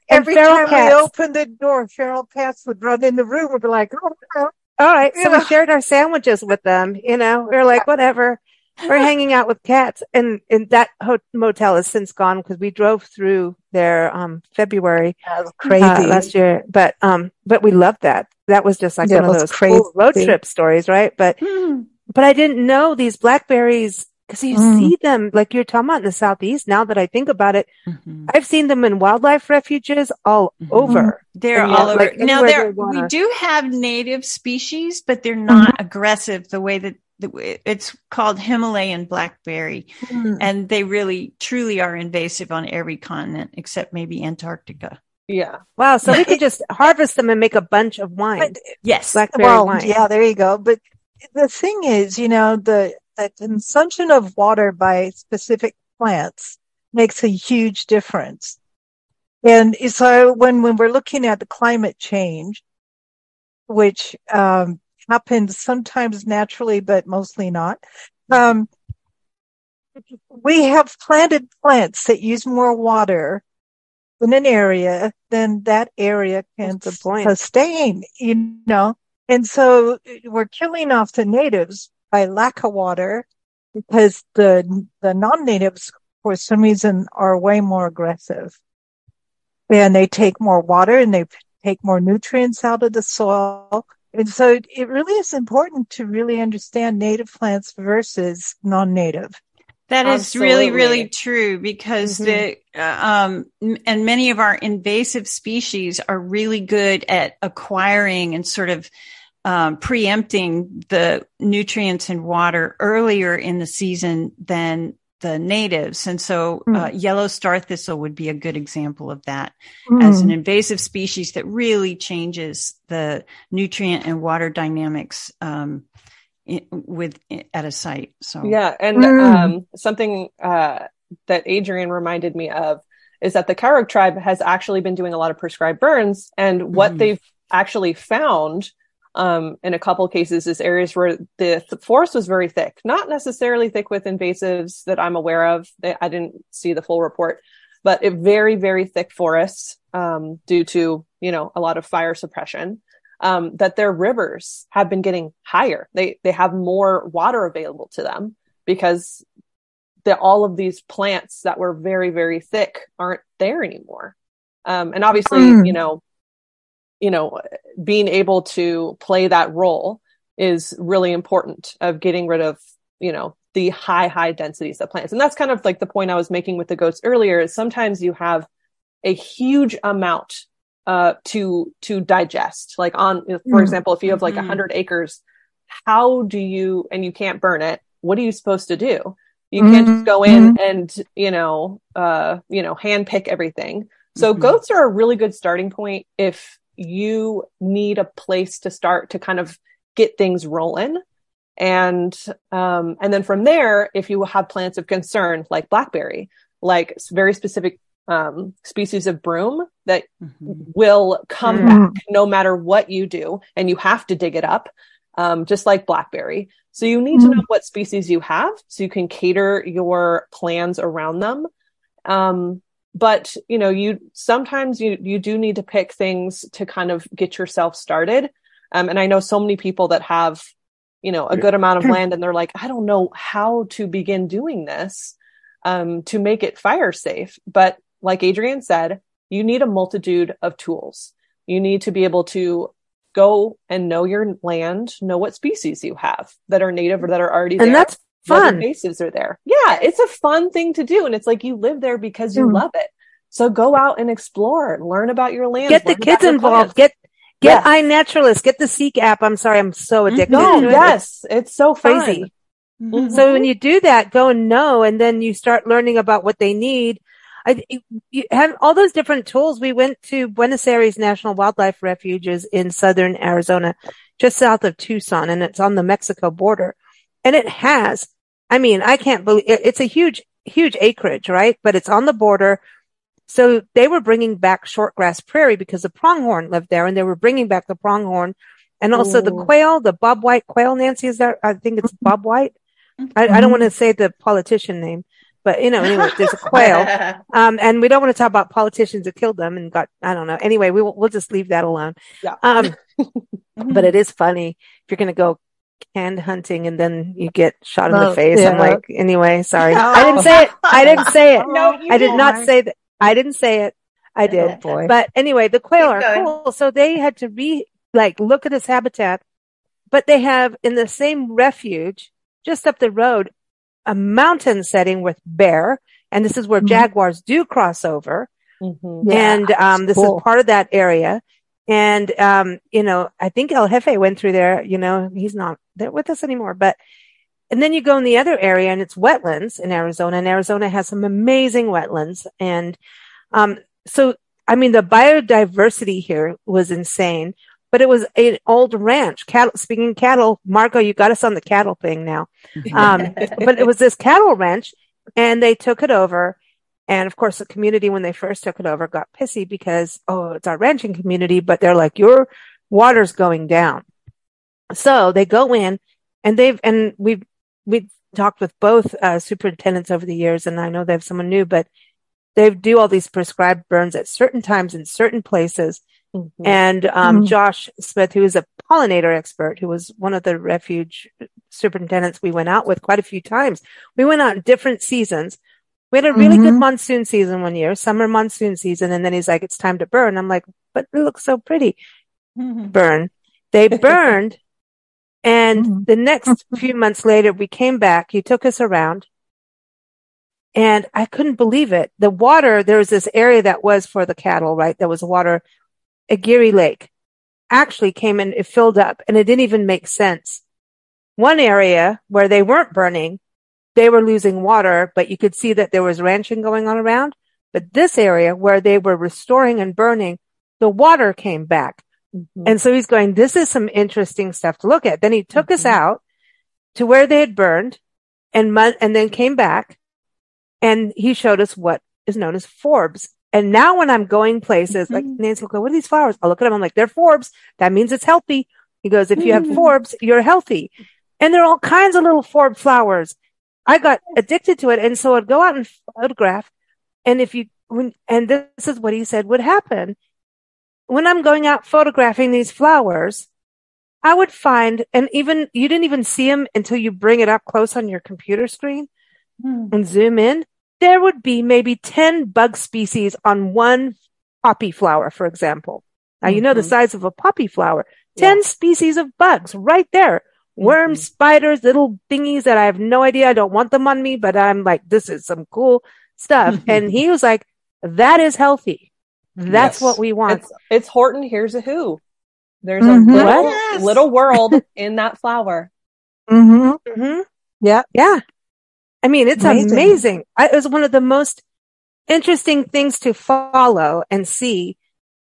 [SPEAKER 6] every
[SPEAKER 2] feral
[SPEAKER 6] time we
[SPEAKER 2] cats.
[SPEAKER 6] opened the door, feral cats would run in the room and be like, oh, no.
[SPEAKER 2] All right. So
[SPEAKER 6] Yeah.
[SPEAKER 2] we shared our sandwiches with them. We were like, whatever. We're hanging out with cats. And that motel has since gone because we drove through there, February,
[SPEAKER 6] That was crazy.
[SPEAKER 2] last year. But we loved that. That was just like
[SPEAKER 6] Yeah,
[SPEAKER 2] one
[SPEAKER 6] it
[SPEAKER 2] of
[SPEAKER 6] was
[SPEAKER 2] those cool road
[SPEAKER 6] crazy.
[SPEAKER 2] trip stories, right? But I didn't know these blackberries because you see them like you're talking about in the Southeast. Now that I think about it, I've seen them in wildlife refuges all over.
[SPEAKER 5] They're
[SPEAKER 2] And
[SPEAKER 5] all over.
[SPEAKER 2] like,
[SPEAKER 5] Now
[SPEAKER 2] anywhere
[SPEAKER 5] we do have native species, but they're not aggressive the way that it's called Himalayan blackberry. And they really truly are invasive on every continent except maybe Antarctica.
[SPEAKER 4] Yeah.
[SPEAKER 2] Wow. So we could just harvest them and make a bunch of wine.
[SPEAKER 5] Yes.
[SPEAKER 2] Blackberry wine.
[SPEAKER 6] Yeah, there you go. But the thing is, the consumption of water by specific plants makes a huge difference. And so when we're looking at the climate change, which happens sometimes naturally, but mostly not, we have planted plants that use more water in an area than that area can sustain, And so we're killing off the natives by lack of water because the non-natives, for some reason, are way more aggressive. And they take more water and they take more nutrients out of the soil. And so it really is important to really understand native plants versus non-native.
[SPEAKER 5] That is really, really true because and many of our invasive species are really good at acquiring and sort of preempting the nutrients and water earlier in the season than the natives. And so yellow star thistle would be a good example of that as an invasive species that really changes the nutrient and water dynamics at a site. So
[SPEAKER 4] yeah, and something that Adrienne reminded me of is that the Kyrog tribe has actually been doing a lot of prescribed burns, and what they've actually found in a couple cases is areas where the forest was very thick, not necessarily thick with invasives that I'm aware of. I didn't see the full report, but very, very thick forests due to a lot of fire suppression. That their rivers have been getting higher. They have more water available to them because all of these plants that were very, very thick aren't there anymore. And obviously, being able to play that role is really important of getting rid of, the high densities of plants. And that's kind of like the point I was making with the goats earlier is sometimes you have a huge amount to digest, like for example, if you have like 100 acres, how do you, and you can't burn it, what are you supposed to do? You can't just go in and, hand pick everything. So goats are a really good starting point if you need a place to start to kind of get things rolling. And then from there, if you have plants of concern, like blackberry, like very specific species of broom that will come back no matter what you do, and you have to dig it up, just like blackberry. So you need to know what species you have so you can cater your plans around them. But sometimes you do need to pick things to kind of get yourself started. And I know so many people that have, a good amount of land and they're like, I don't know how to begin doing this to make it fire safe. But like Adrienne said, you need a multitude of tools. You need to be able to go and know your land, know what species you have that are native or that are already there.
[SPEAKER 2] And that's fun.
[SPEAKER 4] Invasives are there. Yeah, it's a fun thing to do. And it's like you live there because you love it. So go out and explore, learn about your land.
[SPEAKER 2] Get the kids involved. Get iNaturalist. Get the Seek app. I'm sorry, I'm so addicted to it.
[SPEAKER 4] Yes, it's so
[SPEAKER 2] crazy. So when you do that, go and know, and then you start learning about what they need. You have all those different tools. We went to Buenos Aires National Wildlife Refuges in southern Arizona, just south of Tucson, and it's on the Mexico border. And it has, I can't believe it's a huge acreage, right? But it's on the border. So they were bringing back shortgrass prairie because the pronghorn lived there, and they were bringing back the pronghorn And also the quail, the bobwhite quail, Nancy, is that? I think it's bobwhite. I don't want to say the politician name, but anyway, there's a quail. And we don't want to talk about politicians who killed them and I don't know. Anyway, we'll just leave that alone.
[SPEAKER 4] Yeah.
[SPEAKER 2] But it is funny if you're going to go canned hunting and then you get shot in the face. I'm like, anyway, sorry. I didn't say it.
[SPEAKER 5] No,
[SPEAKER 2] I did not say that. I didn't say it. I did.
[SPEAKER 6] Boy.
[SPEAKER 2] But anyway, the quail are cool. So they had to look at this habitat, but they have in the same refuge just up the road, a mountain setting with bear. And this is where jaguars do cross over. Mm-hmm. Yeah, and, this is part of that area. And, I think El Jefe went through there, he's not there with us anymore, and then you go in the other area and it's wetlands in Arizona, and Arizona has some amazing wetlands. And, the biodiversity here was insane, but it was an old ranch. Speaking of cattle, Marco, you got us on the cattle thing now. But it was this cattle ranch and they took it over. And of course, the community, when they first took it over, got pissy because, it's our ranching community, but they're like, your water's going down. So they go in and we've talked with both, superintendents over the years. And I know they have someone new, but they do all these prescribed burns at certain times in certain places. Mm-hmm. And, Josh Smith, who is a pollinator expert, who was one of the refuge superintendents we went out with quite a few times. We went out in different seasons. We had a really good monsoon season one year, summer monsoon season. And then he's like, it's time to burn. I'm like, but it looks so pretty. Mm-hmm. Burn. They burned. And the next few months later, we came back. He took us around and I couldn't believe it. The water, there was this area that was for the cattle, right? There was water. Aguirre Lake actually came in, it filled up, and it didn't even make sense. One area where they weren't burning, they were losing water, but you could see that there was ranching going on around. But this area where they were restoring and burning, the water came back. Mm-hmm. And so he's going, this is some interesting stuff to look at. Then he took us out to where they had burned and then came back and he showed us what is known as forbs. And now when I'm going places, like Nancy will go, what are these flowers? I'll look at them. I'm like, they're forbs. That means it's healthy. He goes, if you have forbs, you're healthy. And there are all kinds of little forb flowers. I got addicted to it. And so I'd go out and photograph. And and this is what he said would happen. When I'm going out photographing these flowers, I would find, and even, you didn't even see them until you bring it up close on your computer screen and zoom in. There would be maybe 10 bug species on one poppy flower, for example. Now, you know the size of a poppy flower. 10 species of bugs right there. Worms, spiders, little thingies that I have no idea. I don't want them on me, but I'm like, this is some cool stuff. And he was like, that is healthy. That's what we want.
[SPEAKER 4] It's Horton Here's a Who. There's a little world in that flower.
[SPEAKER 6] Yeah.
[SPEAKER 2] Yeah. I mean, it's amazing. It was one of the most interesting things to follow and see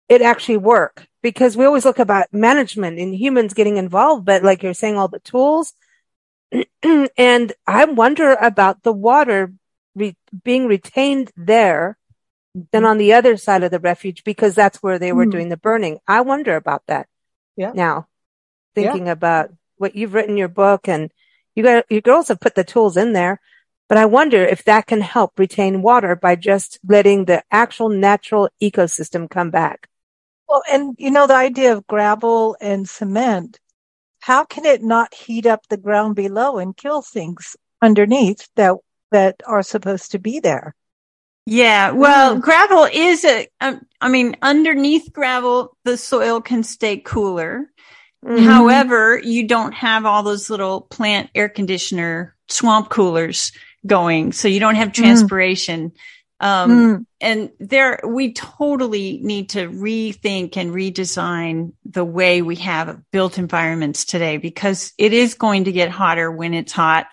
[SPEAKER 2] it actually work, because we always look about management and humans getting involved, but like you're saying, all the tools. And I wonder about the water being retained there than on the other side of the refuge, because that's where they were doing the burning. I wonder about that. Yeah. Now, thinking about what you've written in your book, and you girls have put the tools in there. But I wonder if that can help retain water by just letting the actual natural ecosystem come back.
[SPEAKER 6] Well, and the idea of gravel and cement, how can it not heat up the ground below and kill things underneath that are supposed to be there?
[SPEAKER 5] Yeah, well, gravel is underneath gravel, the soil can stay cooler. However, you don't have all those little plant air conditioner swamp coolers going, so you don't have transpiration. And we totally need to rethink and redesign the way we have built environments today, because it is going to get hotter when it's hot.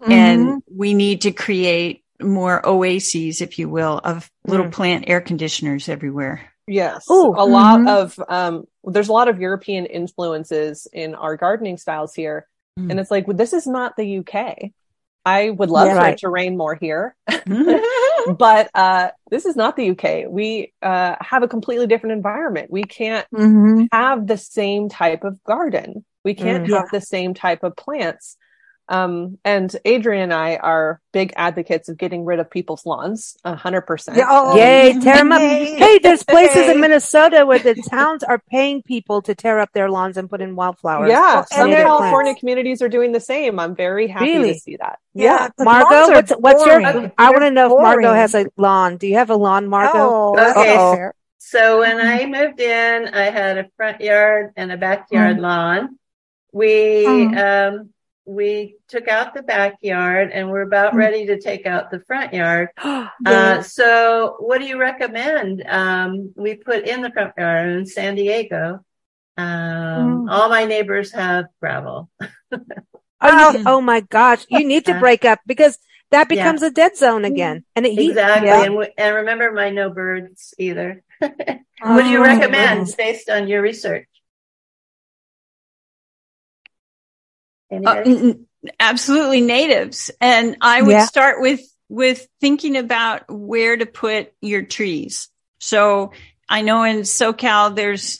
[SPEAKER 5] And we need to create more oases, if you will, of little plant air conditioners everywhere.
[SPEAKER 4] Yes. Lot of, there's a lot of European influences in our gardening styles here. And it's like, well, this is not the UK. I would love for it to rain more here. But this is not the UK. We have a completely different environment. We can't have the same type of garden. We can't have the same type of plants. And Adrienne and I are big advocates of getting rid of people's lawns, 100%.
[SPEAKER 2] Yeah, yay, tear them up. Hey, there's places in Minnesota where the towns are paying people to tear up their lawns and put in wildflowers.
[SPEAKER 4] Yeah, some California communities are doing the same. I'm very happy to see that.
[SPEAKER 2] Yeah. Margot, what's your, I want to know if Margot has a lawn. Do you have a lawn, Margot?
[SPEAKER 3] Okay. So when I moved in, I had a front yard and a backyard lawn. We took out the backyard and we're about ready to take out the front yard. So what do you recommend? We put in the front yard in San Diego. All my neighbors have gravel.
[SPEAKER 2] Oh my gosh. You need to break up because that becomes a dead zone again. And
[SPEAKER 3] exactly. And remember my no birds either. What do you recommend based on your research?
[SPEAKER 5] Absolutely natives. And I would start with thinking about where to put your trees. So I know in SoCal, there's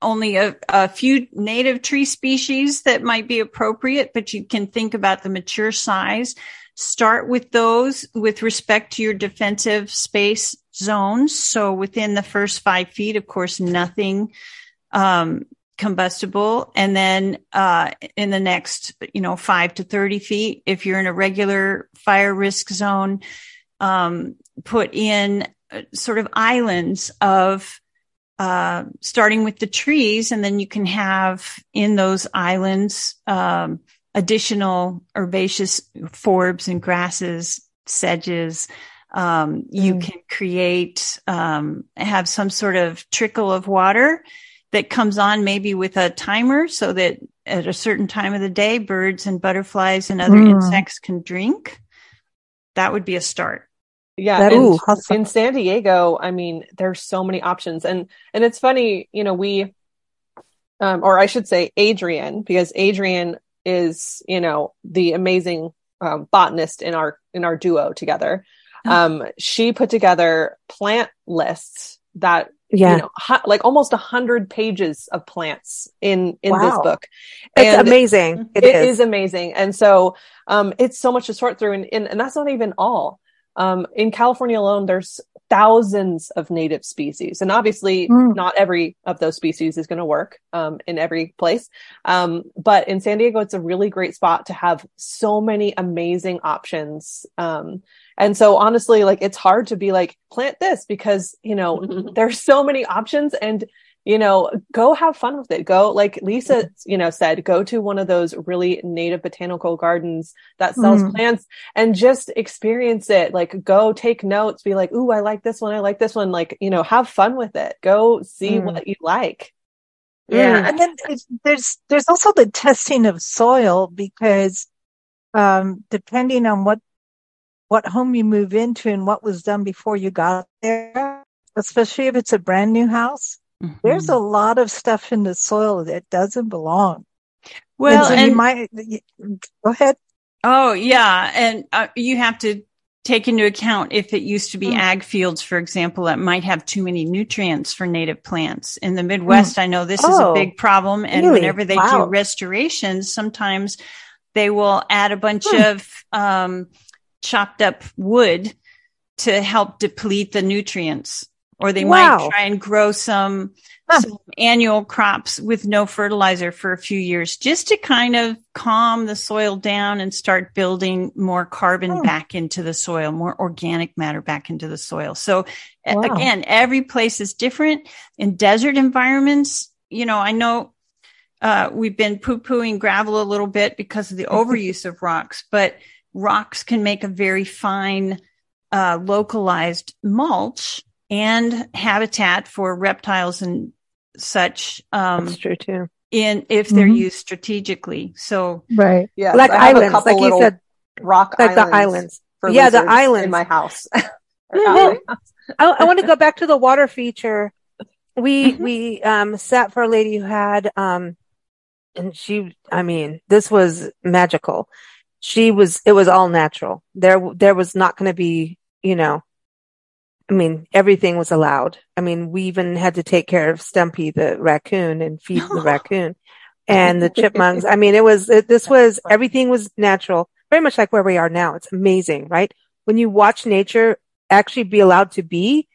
[SPEAKER 5] only a few native tree species that might be appropriate, but you can think about the mature size. Start with those with respect to your defensive space zones. So within the first 5 feet, of course, nothing, combustible. And then, in the next, 5 to 30 feet, if you're in a regular fire risk zone, put in sort of islands of, starting with the trees. And then you can have in those islands, additional herbaceous forbs and grasses, sedges. You can create, have some sort of trickle of water that comes on maybe with a timer so that at a certain time of the day, birds and butterflies and other insects can drink. That would be a start.
[SPEAKER 4] Yeah. In San Diego, I mean, there's so many options. And it's funny, we, or I should say Adrienne, because Adrienne is, the amazing, botanist in our duo together. She put together plant lists that, like almost 100 pages of plants in this book.
[SPEAKER 2] It's amazing.
[SPEAKER 4] It is amazing. And so, it's so much to sort through and that's not even all. In California alone, there's thousands of native species. And obviously not every of those species is going to work, in every place. But in San Diego, it's a really great spot to have so many amazing options. And so honestly, like, it's hard to be like, plant this because, there's so many options and, go have fun with it. Go, like Lisa, said, go to one of those really native botanical gardens that sells plants and just experience it. Like, go take notes, be like, ooh, I like this one. I like this one. Like, have fun with it. Go see what you like.
[SPEAKER 6] Yeah. And then there's also the testing of soil because, depending on what home you move into and what was done before you got there, especially if it's a brand new house, there's a lot of stuff in the soil that doesn't belong.
[SPEAKER 5] Well,
[SPEAKER 6] and you might go ahead.
[SPEAKER 5] Oh, yeah. And you have to take into account if it used to be ag fields, for example, that might have too many nutrients for native plants. In the Midwest, I know this is a big problem. And
[SPEAKER 2] really?
[SPEAKER 5] Whenever they do restorations, sometimes they will add a bunch of chopped up wood to help deplete the nutrients. Or they might try and grow some annual crops with no fertilizer for a few years just to kind of calm the soil down and start building more carbon back into the soil, more organic matter back into the soil. So again, every place is different. In desert environments, I know we've been poo-pooing gravel a little bit because of the overuse of rocks, but rocks can make a very fine localized mulch and habitat for reptiles and such.
[SPEAKER 2] That's true too.
[SPEAKER 5] If they're used strategically. So,
[SPEAKER 6] right.
[SPEAKER 4] Yeah.
[SPEAKER 2] Like islands, like you said,
[SPEAKER 4] rock
[SPEAKER 2] like
[SPEAKER 4] islands.
[SPEAKER 2] The islands.
[SPEAKER 4] For
[SPEAKER 2] the islands
[SPEAKER 4] in my house.
[SPEAKER 2] I want to go back to the water feature. We sat for a lady who had, and this was magical. It was all natural. There was not going to be you know, I mean, everything was allowed. I mean, we even had to take care of Stumpy, the raccoon, and feed the raccoon and the chipmunks. I mean, everything was natural, very much like where we are now. It's amazing, right? When you watch nature actually be allowed to be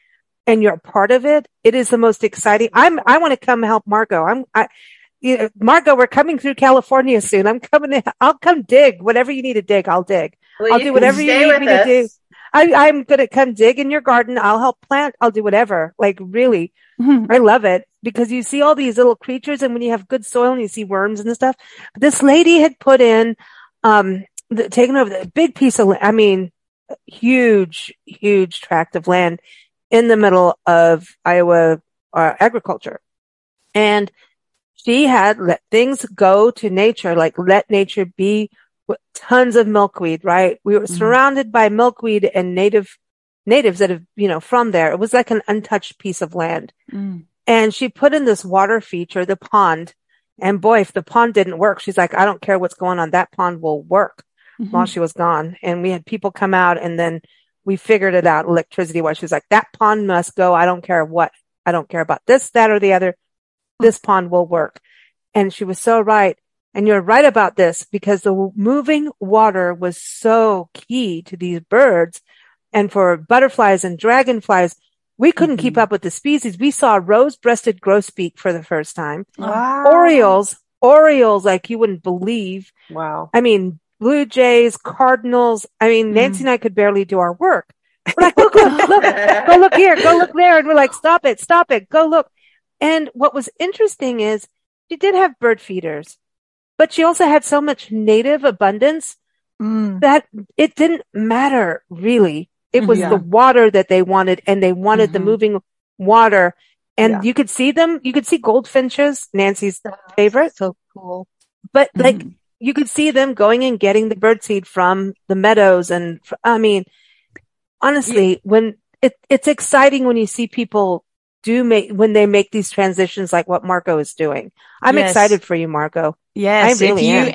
[SPEAKER 2] and you're a part of it, it is the most exciting. I want to come help Margot. Margot, we're coming through California soon. I'll come dig whatever you need to dig. I'll dig.
[SPEAKER 3] Well,
[SPEAKER 2] I'll do whatever you need me to do. I'm going to come dig in your garden. I'll help plant. I'll do whatever. Like really, I love it because you see all these little creatures, and when you have good soil and you see worms and stuff. This lady had put in, taken over the big piece of, I mean, huge tract of land in the middle of Iowa agriculture, and she had let things go to nature, like let nature be. With tons of milkweed, right? We were surrounded by milkweed and natives that have, from there. It was like an untouched piece of land. And she put in this water feature, the pond. And boy, if the pond didn't work, she's like, I don't care what's going on. That pond will work while she was gone. And we had people come out, and then we figured it out electricity wise. She was like, that pond must go. I don't care what. I don't care about this, that, or the other. This pond will work. And she was so right. And you're right about this because the moving water was so key to these birds. And for butterflies and dragonflies, we couldn't keep up with the species. We saw rose-breasted grosbeak for the first time.
[SPEAKER 4] Wow.
[SPEAKER 2] Orioles like you wouldn't believe.
[SPEAKER 4] Wow.
[SPEAKER 2] I mean, blue jays, cardinals. I mean, Nancy and I could barely do our work. We're like, look, go look here, go look there. And we're like, stop it, go look. And what was interesting is she did have bird feeders. But she also had so much native abundance that it didn't matter, really. It was the water that they wanted, and they wanted the moving water. And you could see them. You could see goldfinches, Nancy's favorite.
[SPEAKER 6] So cool.
[SPEAKER 2] But like, you could see them going and getting the birdseed from the meadows. And I mean, honestly, when it's exciting when you see people when they make these transitions like what Margot is doing. I'm excited for you, Margot.
[SPEAKER 5] Yes.
[SPEAKER 2] I really am.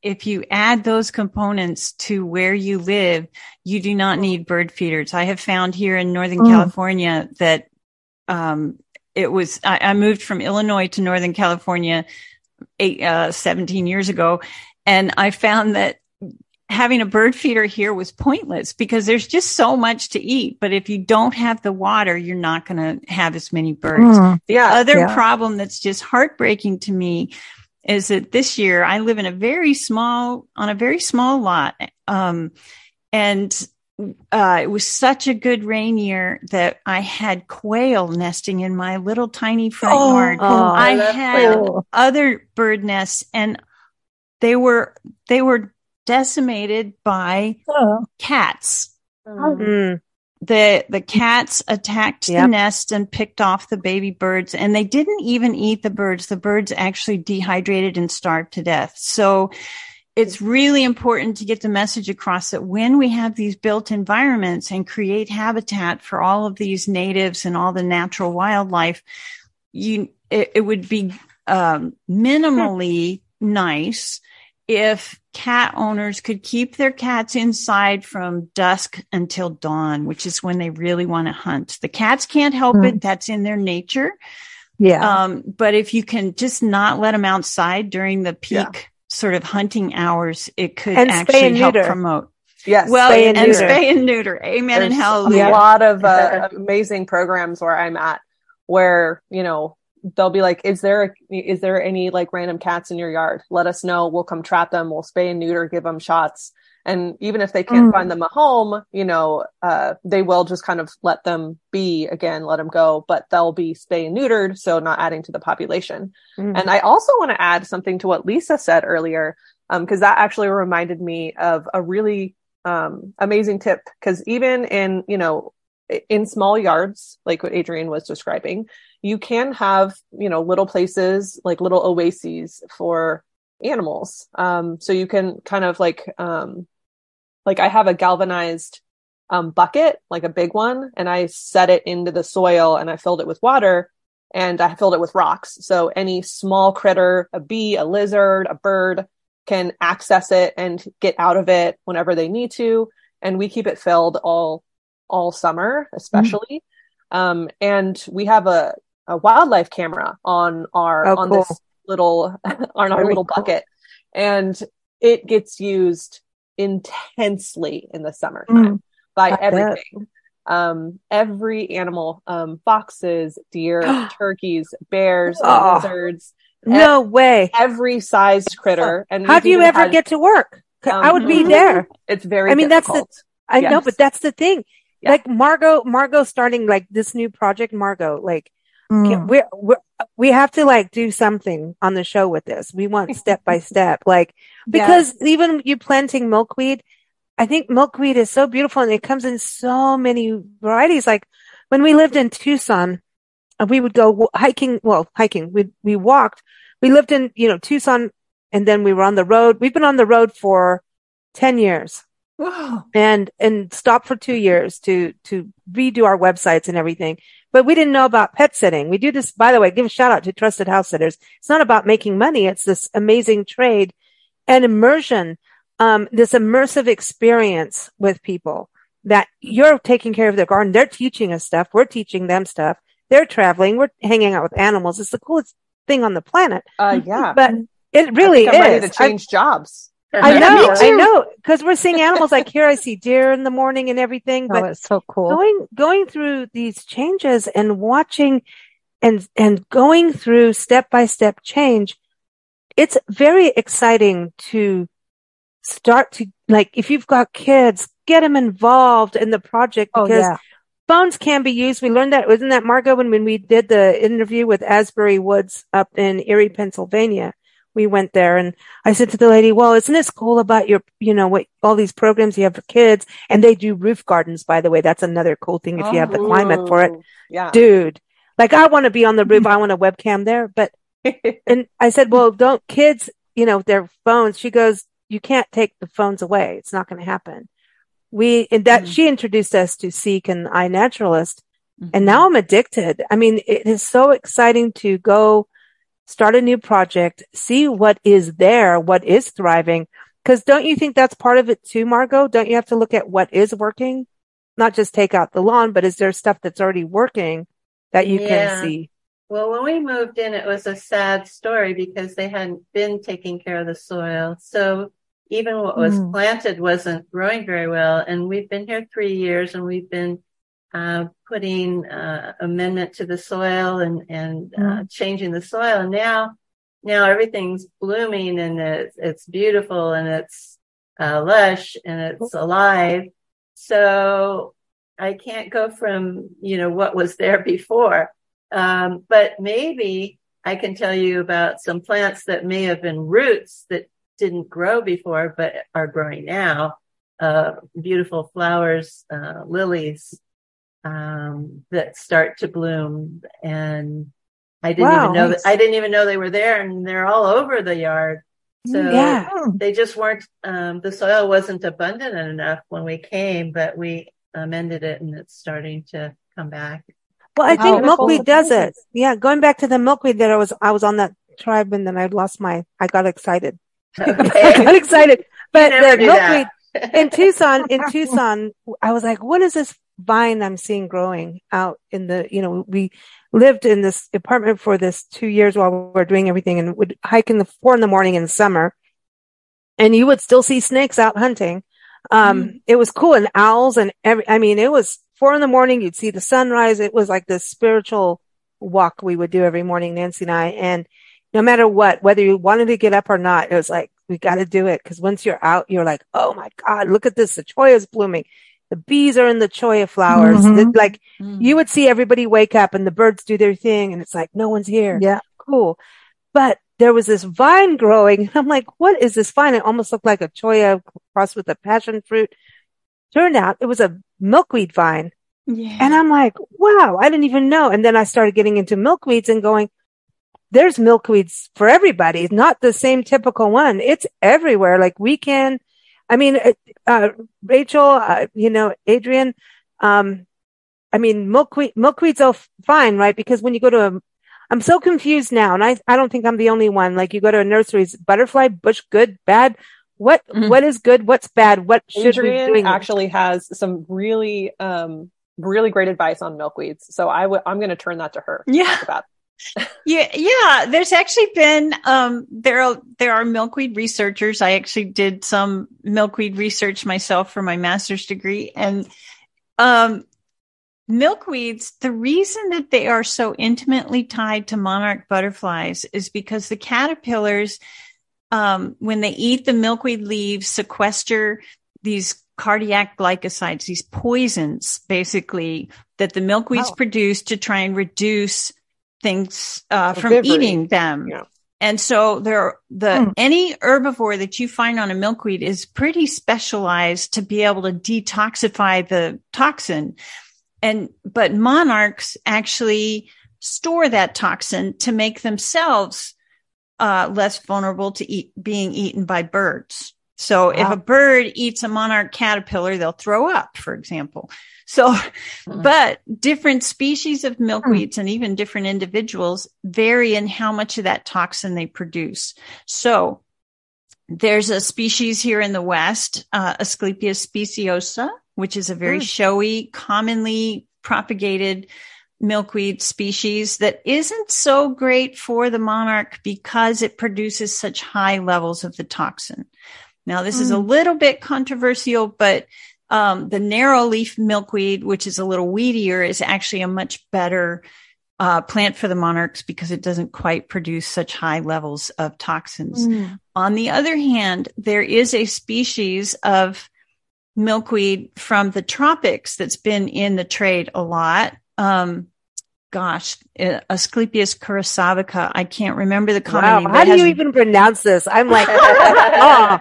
[SPEAKER 5] If you add those components to where you live, you do not need bird feeders. I have found here in Northern California that, I moved from Illinois to Northern California 17 years ago. And I found that having a bird feeder here was pointless because there's just so much to eat. But if you don't have the water, you're not going to have as many birds. The other problem that's just heartbreaking to me is that this year I live in on a very small lot. And it was such a good rain year that I had quail nesting in my little tiny front yard. I had other bird nests, and they were decimated by cats. The cats attacked the nest and picked off the baby birds, and they didn't even eat the birds. The birds actually dehydrated and starved to death. So it's really important to get the message across that when we have these built environments and create habitat for all of these natives and all the natural wildlife, it would be minimally nice if cat owners could keep their cats inside from dusk until dawn, which is when they really want to hunt. The cats can't help it. That's in their nature. But if you can just not let them outside during the peak sort of hunting hours, it could actually help promote.
[SPEAKER 4] Yes.
[SPEAKER 5] Well, spay and neuter. Amen.
[SPEAKER 4] There's
[SPEAKER 5] and hallelujah.
[SPEAKER 4] A lot of amazing programs where I'm at where, they'll be like, is there any like random cats in your yard? Let us know. We'll come trap them. We'll spay and neuter, give them shots. And even if they can't find them a home, they will just kind of let them be again, let them go, but they'll be spay and neutered. So not adding to the population. And I also want to add something to what Lisa said earlier. Cause that actually reminded me of a really, amazing tip. Cause even in small yards, like what Adrienne was describing, you can have, little places, like little oases for animals. So you can kind of like I have a galvanized, bucket, like a big one, and I set it into the soil and I filled it with water and I filled it with rocks. So any small critter, a bee, a lizard, a bird can access it and get out of it whenever they need to. and we keep it filled all summer, especially. And we have a wildlife camera on this little on our little bucket, and it gets used intensely in the summertime by everything. Every animal, foxes, deer, turkeys, bears, lizards.
[SPEAKER 2] No way.
[SPEAKER 4] Every sized critter. And
[SPEAKER 2] how do you ever get to work? I would be there.
[SPEAKER 4] It's very difficult.
[SPEAKER 2] I know, but that's the thing. Yeah. Like Margot starting like this new project, Margot, like we have to like do something on the show with this. We want step by step, like, because even you planting milkweed, I think milkweed is so beautiful and it comes in so many varieties. Like when we lived in Tucson, we would go hiking. We walked, we lived in, Tucson, and then we were on the road. We've been on the road for 10 years.
[SPEAKER 5] Wow.
[SPEAKER 2] And stopped for 2 years to redo our websites and everything. But we didn't know about pet sitting. We do this, by the way, give a shout out to Trusted House Sitters. It's not about making money. It's this amazing trade and immersion, this immersive experience with people that you're taking care of their garden. They're teaching us stuff. We're teaching them stuff. They're traveling. We're hanging out with animals. It's the coolest thing on the planet.
[SPEAKER 4] Yeah.
[SPEAKER 2] But it really
[SPEAKER 4] I'm ready to change jobs.
[SPEAKER 2] I know, because we're seeing animals. Like here, I see deer in the morning and everything. But
[SPEAKER 6] it's so cool.
[SPEAKER 2] Going through these changes and watching and going through step by step change, it's very exciting to start to, like, if you've got kids, get them involved in the project because phones can be used. We learned that, wasn't that Margot, when we did the interview with Asbury Woods up in Erie, Pennsylvania? We went there and I said to the lady, well, isn't this cool about your, what all these programs you have for kids? And they do roof gardens, by the way. That's another cool thing if you have the climate for it.
[SPEAKER 4] Yeah.
[SPEAKER 2] Dude, like I want to be on the roof. I want a webcam there. But, and I said, well, don't kids, their phones. She goes, you can't take the phones away. It's not going to happen. She introduced us to Seek and iNaturalist. And now I'm addicted. I mean, it is so exciting to go start a new project, see what is there, what is thriving. Because don't you think that's part of it too, Margot? Don't you have to look at what is working? Not just take out the lawn, but is there stuff that's already working that you can see?
[SPEAKER 3] Well, when we moved in, it was a sad story because they hadn't been taking care of the soil. So even what was planted wasn't growing very well. And we've been here 3 years and we've been putting amendment to the soil and changing the soil. And now everything's blooming and it's beautiful and it's lush and it's alive. So I can't go from, what was there before. But maybe I can tell you about some plants that may have been roots that didn't grow before, but are growing now. Beautiful flowers, lilies, that start to bloom. And I didn't even know they were there, and they're all over the yard. So they just weren't, the soil wasn't abundant enough when we came, but we amended it and it's starting to come back.
[SPEAKER 2] Well, I think milkweed does it. Yeah. Going back to the milkweed that I was on that tribe and then I got excited.
[SPEAKER 3] Okay.
[SPEAKER 2] I got excited. But the milkweed in Tucson, I was like, what is this vine I'm seeing growing out in the, we lived in this apartment for this 2 years while we were doing everything and would hike in the 4 a.m. in summer. And you would still see snakes out hunting. It was cool. And owls and it was 4 a.m. You'd see the sunrise. It was like this spiritual walk we would do every morning, Nancy and I. And no matter what, whether you wanted to get up or not, it was like, we got to do it. Cause once you're out, you're like, oh my God, look at this. The cholla is blooming. The bees are in the cholla flowers. You would see everybody wake up and the birds do their thing. And it's like, no one's here.
[SPEAKER 6] Yeah.
[SPEAKER 2] Cool. But there was this vine growing. And I'm like, what is this vine? It almost looked like a cholla crossed with a passion fruit. Turned out it was a milkweed vine.
[SPEAKER 5] Yeah.
[SPEAKER 2] And I'm like, wow, I didn't even know. And then I started getting into milkweeds and going, there's milkweeds for everybody. It's not the same typical one. It's everywhere. Like Rachel, Adrienne, milkweeds are fine, right? Because when you go to I'm so confused now. And I don't think I'm the only one. Like you go to a nursery, is butterfly bush good, bad? What is good? What's bad? What should we be
[SPEAKER 4] Adrienne
[SPEAKER 2] doing?
[SPEAKER 4] actually has some really, really great advice on milkweeds. So I'm going to turn that to her.
[SPEAKER 5] Yeah.
[SPEAKER 4] About.
[SPEAKER 5] Yeah. There's actually been, there are milkweed researchers. I actually did some milkweed research myself for my master's degree, and, milkweeds, the reason that they are so intimately tied to monarch butterflies is because the caterpillars, when they eat the milkweed leaves, sequester these cardiac glycosides, these poisons, basically, that the milkweeds produce to try and reduce things from eating them. Yeah. And so any herbivore that you find on a milkweed is pretty specialized to be able to detoxify the toxin. But monarchs actually store that toxin to make themselves less vulnerable to being eaten by birds. So if a bird eats a monarch caterpillar, they'll throw up, for example. So, but different species of milkweeds and even different individuals vary in how much of that toxin they produce. So there's a species here in the West, Asclepias speciosa, which is a very showy, commonly propagated milkweed species that isn't so great for the monarch because it produces such high levels of the toxin. Now, this is a little bit controversial, but the narrow leaf milkweed, which is a little weedier, is actually a much better plant for the monarchs because it doesn't quite produce such high levels of toxins. On the other hand, there is a species of milkweed from the tropics that's been in the trade a lot. Asclepias curassavica. I can't remember the common name.
[SPEAKER 2] How do you even pronounce this? I'm like, I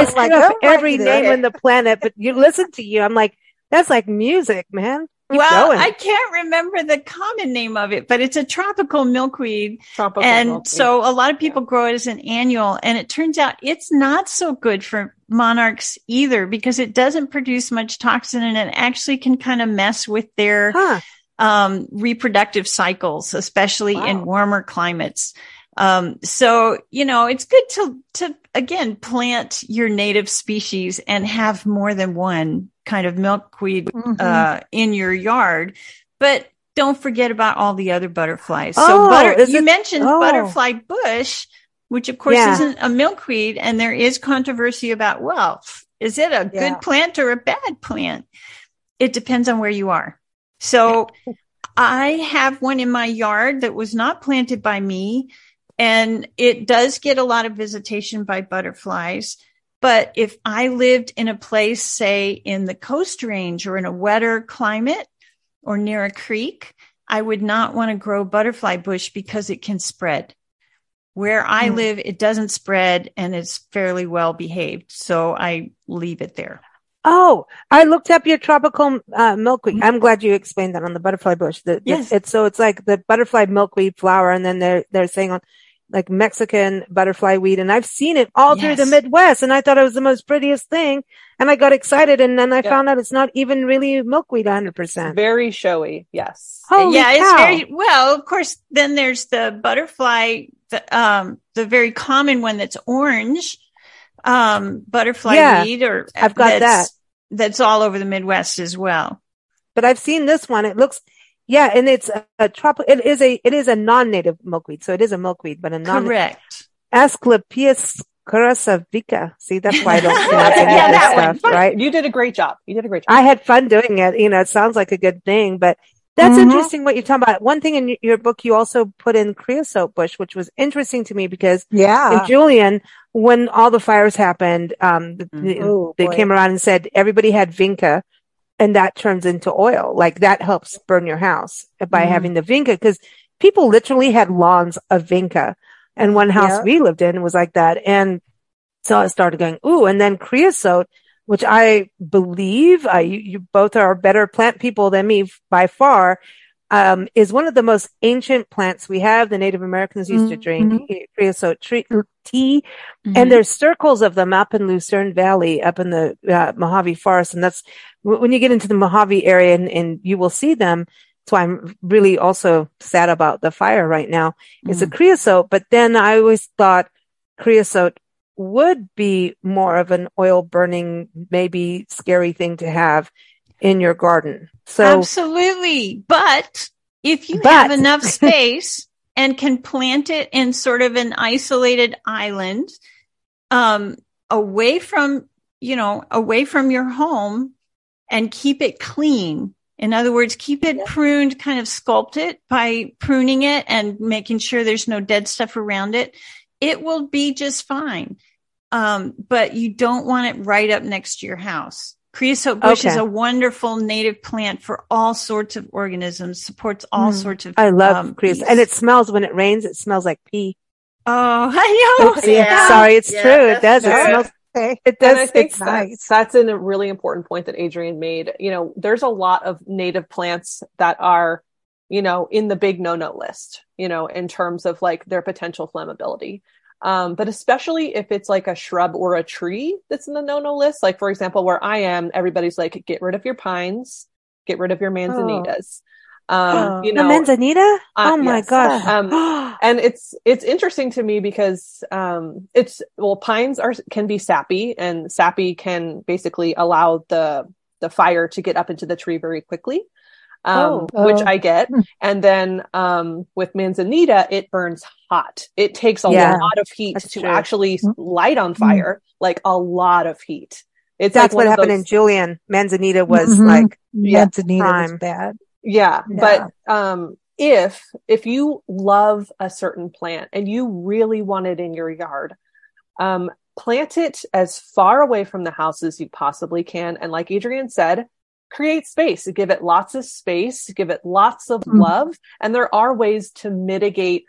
[SPEAKER 2] screw up every name on the planet, but you listen to you. I'm like, that's like music, man. Keep going.
[SPEAKER 5] I can't remember the common name of it, but it's a tropical milkweed. So a lot of people grow it as an annual, and it turns out it's not so good for monarchs either because it doesn't produce much toxin, and it actually can kind of mess with their reproductive cycles, especially in warmer climates. So, it's good to again, plant your native species and have more than one kind of milkweed, in your yard, but don't forget about all the other butterflies. You mentioned butterfly bush, which of course isn't a milkweed. And there is controversy about, is it a good plant or a bad plant? It depends on where you are. So I have one in my yard that was not planted by me, and it does get a lot of visitation by butterflies. But if I lived in a place, say in the Coast Range or in a wetter climate or near a creek, I would not want to grow butterfly bush because it can spread. Where I live, it doesn't spread and it's fairly well behaved. So I leave it there.
[SPEAKER 2] Oh, I looked up your tropical milkweed. I'm glad you explained that on the butterfly bush. It's like the butterfly milkweed flower, and then they're saying on like Mexican butterfly weed, and I've seen it all through the Midwest, and I thought it was the most prettiest thing, and I got excited, and then I found out it's not even really milkweed 100%.
[SPEAKER 4] Very showy, yes.
[SPEAKER 2] Holy cow.
[SPEAKER 5] It's very well. Of course, then there's the butterfly, the very common one that's orange. Butterfly weed, or
[SPEAKER 2] I've got that.
[SPEAKER 5] That's all over the Midwest as well.
[SPEAKER 2] But I've seen this one. It looks, and it's a tropical. It is a non-native milkweed, so it is a milkweed, but a
[SPEAKER 5] correct.
[SPEAKER 2] Asclepias curassavica. See, that's why I don't pronounce any of this stuff, right?
[SPEAKER 4] You did a great job.
[SPEAKER 2] I had fun doing it. It sounds like a good thing, but that's interesting what you're talking about. One thing in your book, you also put in creosote bush, which was interesting to me because in Julian, when all the fires happened, they came around and said everybody had vinca, and that turns into oil. Like that helps burn your house by having the vinca, because people literally had lawns of vinca. And one house we lived in was like that. And so I started going, and then creosote, which I believe you both are better plant people than me by far, is one of the most ancient plants we have. The Native Americans used to drink creosote tea, and there's circles of them up in Lucerne Valley, up in the Mojave Forest. And that's when you get into the Mojave area, and you will see them. So I'm really also sad about the fire right now. It's a creosote, but then I always thought creosote would be more of an oil burning, maybe scary thing to have in your garden. So
[SPEAKER 5] absolutely. But if you have enough space and can plant it in sort of an isolated island, away from your home, and keep it clean. In other words, keep it pruned, kind of sculpt it by pruning it and making sure there's no dead stuff around it. It will be just fine. But you don't want it right up next to your house. Creosote bush is a wonderful native plant for all sorts of organisms, supports all sorts of
[SPEAKER 2] I love creosote. And it smells, when it rains, it smells like pee.
[SPEAKER 5] Oh, I know.
[SPEAKER 2] Sorry, it's true. It does. It smells. It does.
[SPEAKER 4] And I think that's a really important point that Adrienne made. You know, there's a lot of native plants that are, you know, in the big no-no list, you know, in terms of like their potential flammability. But especially if it's like a shrub or a tree that's in the no-no list, like for example, where I am, everybody's like, get rid of your pines, get rid of your manzanitas. You know,
[SPEAKER 2] the manzanita? Oh my gosh.
[SPEAKER 4] And it's interesting to me because, pines can be sappy, and sappy can basically allow the fire to get up into the tree very quickly. Which I get. And then, with manzanita, it burns hot. It takes a lot of heat to actually light on fire, like a lot of heat. That's
[SPEAKER 2] like what happened in Julian. Manzanita was like,
[SPEAKER 6] manzanita was bad.
[SPEAKER 4] Yeah. But, if you love a certain plant and you really want it in your yard, plant it as far away from the house as you possibly can. And like Adrienne said, create space, give it lots of space, give it lots of love. And there are ways to mitigate,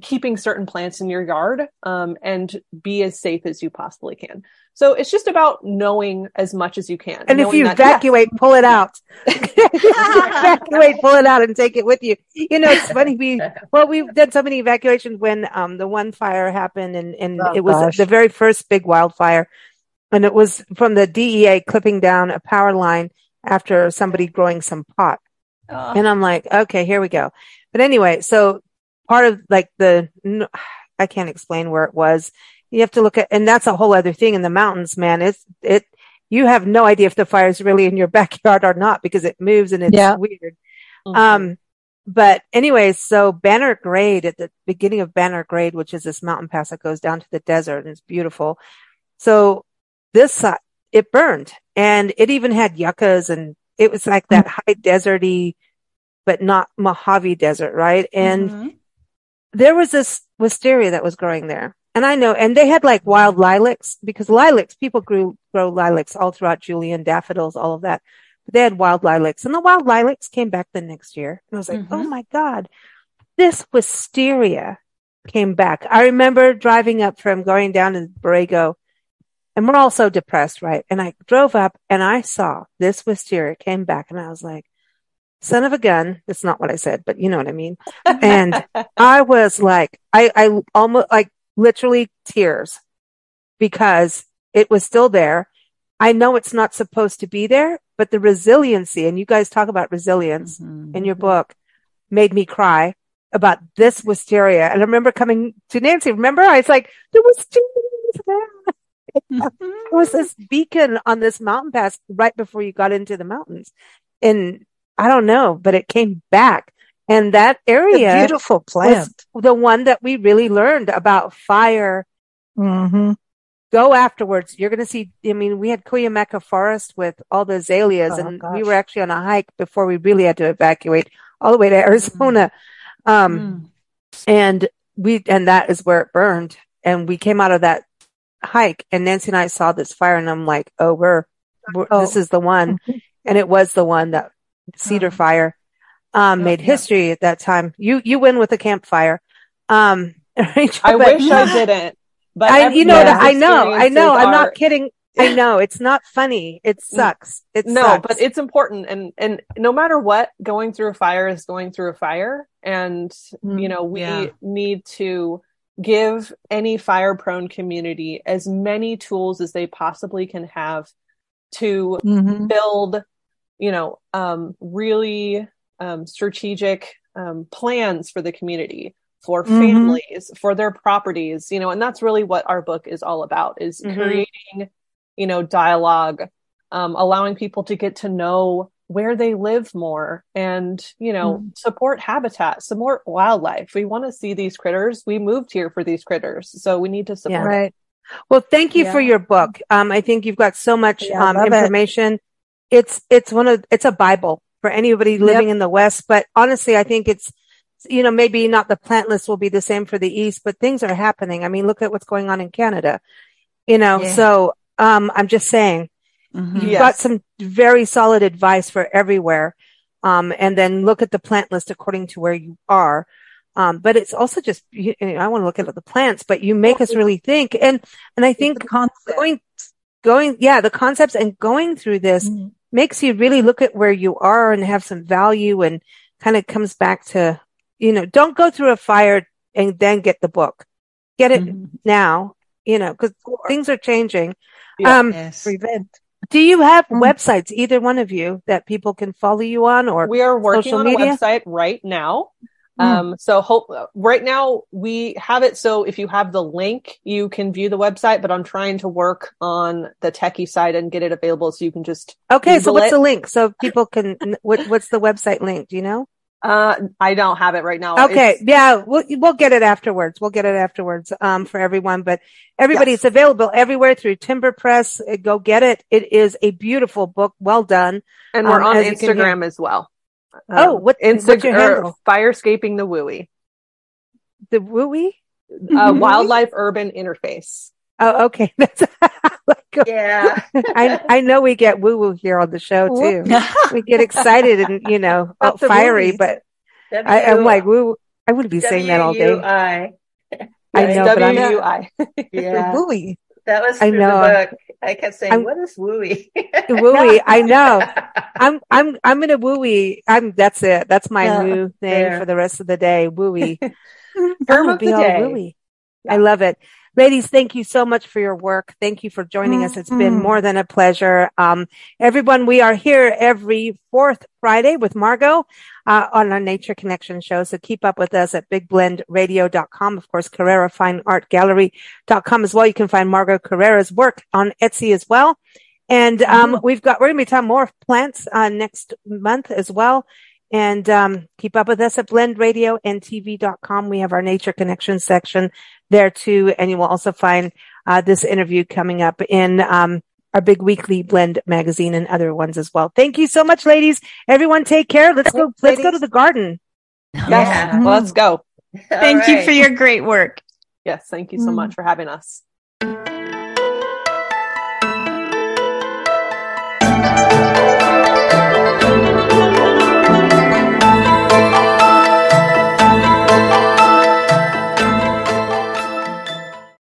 [SPEAKER 4] keeping certain plants in your yard, and be as safe as you possibly can. So it's just about knowing as much as you can.
[SPEAKER 2] And if you evacuate, pull it out. Evacuate, pull it out and take it with you. You know, it's funny. We've done so many evacuations when, the one fire happened, and it was the very first big wildfire. And it was from the DEA clipping down a power line after somebody growing some pot. And I'm like, okay, here we go. But anyway, so part of like I can't explain where it was. You have to look at, and that's a whole other thing in the mountains, man. You have no idea if the fire is really in your backyard or not, because it moves and it's weird. But anyways, so Banner Grade, at the beginning of Banner Grade, which is this mountain pass that goes down to the desert, and it's beautiful. So it burned, and it even had yuccas, and it was like that high deserty, but not Mojave desert, right? And there was this wisteria that was growing there. And I know, and they had like wild lilacs, because people grow lilacs all throughout Julian, daffodils, all of that. But they had wild lilacs, and the wild lilacs came back the next year. And I was like, oh my God, this wisteria came back. I remember driving up from going down to Borrego, and we're all so depressed, right? And I drove up and I saw this wisteria came back, and I was like, son of a gun. That's not what I said, but you know what I mean. And I was like, I almost like literally tears, because it was still there. I know it's not supposed to be there, but the resiliency, and you guys talk about resilience in your book, made me cry about this wisteria. And I remember coming to Nancy, remember? I was like, there was it was this beacon on this mountain pass right before you got into the mountains. And I don't know, but it came back. And that area,
[SPEAKER 6] beautiful plant,
[SPEAKER 2] was the one that we really learned about fire. Go afterwards. You're going to see, I mean, we had Cuyamaca Forest with all the azaleas, and we were actually on a hike before we really had to evacuate all the way to Arizona. And that is where it burned. And we came out of that hike, and Nancy and I saw this fire, and I'm like, this is the one. And it was the one that Cedar Fire made history at that time. You win with a campfire. I wish
[SPEAKER 4] I didn't. But
[SPEAKER 2] I know. I'm not kidding. I know it's not funny. It sucks.
[SPEAKER 4] But it's important. And no matter what, going through a fire is going through a fire. And, we need to give any fire prone community as many tools as they possibly can have to build, really strategic plans for the community, for families, for their properties, and that's really what our book is all about, is creating, dialogue, allowing people to get to know where they live more and, support habitat, support wildlife. We want to see these critters. We moved here for these critters. So we need to support.
[SPEAKER 2] Yeah. Right. Well, thank you for your book. I think you've got so much information. It's a Bible for anybody living in the West. But honestly, I think it's, maybe not the plant list will be the same for the East, but things are happening. I mean, look at what's going on in Canada, so, I'm just saying you've got some very solid advice for everywhere. And then look at the plant list according to where you are. But it's also just, I want to look at the plants, but you make us really think. And I think the concepts and going through this makes you really look at where you are and have some value, and kind of comes back to, don't go through a fire and then get the book. Get it now, because things are changing.
[SPEAKER 6] Prevent.
[SPEAKER 2] Do you have websites, either one of you, that people can follow you on, or
[SPEAKER 4] we are working on
[SPEAKER 2] media?
[SPEAKER 4] a website right now. Right now we have it. So if you have the link, you can view the website, but I'm trying to work on the techie side and get it available so you can just.
[SPEAKER 2] Okay. So what's the link? So people can, what's the website link? Do you know?
[SPEAKER 4] I don't have it right now.
[SPEAKER 2] Okay. We'll get it afterwards. For everyone, but everybody, it's available everywhere through Timber Press. Go get it. It is a beautiful book. Well done.
[SPEAKER 4] And we're on Instagram as well.
[SPEAKER 2] What's your handle?
[SPEAKER 4] Firescaping the Wooey.
[SPEAKER 2] The Wooey?
[SPEAKER 4] Wildlife Urban Interface.
[SPEAKER 2] Oh, okay. That's I know we get woo woo here on the show too. We get excited and fiery, but I'm like woo. I wouldn't be saying that all day. I know, but I'm
[SPEAKER 4] WUI.
[SPEAKER 3] Yeah,
[SPEAKER 6] Wooey.
[SPEAKER 3] That was through the book. I kept saying, "What is wooey?"
[SPEAKER 2] Wooey. I know. I'm gonna wooey. That's it. That's my new thing for the rest of the day. Wooey.
[SPEAKER 4] Term of the day.
[SPEAKER 2] Wooey. I love it. Ladies, thank you so much for your work. Thank you for joining us. It's been more than a pleasure. Everyone, we are here every fourth Friday with Margot on our Nature Connection show. So keep up with us at bigblendradio.com. Of course, CarreraFineArtGallery.com as well. You can find Margot Carrera's work on Etsy as well. And we're going to be talking more plants next month as well. And keep up with us at BlendRadioandTV.com. We have our Nature Connection section there too. And you will also find this interview coming up in our big weekly Blend magazine and other ones as well. Thank you so much, ladies. Everyone take care. Let's go to the garden.
[SPEAKER 4] Yes. Let's go.
[SPEAKER 5] Thank you for your great work.
[SPEAKER 4] Yes. Thank you so much for having us.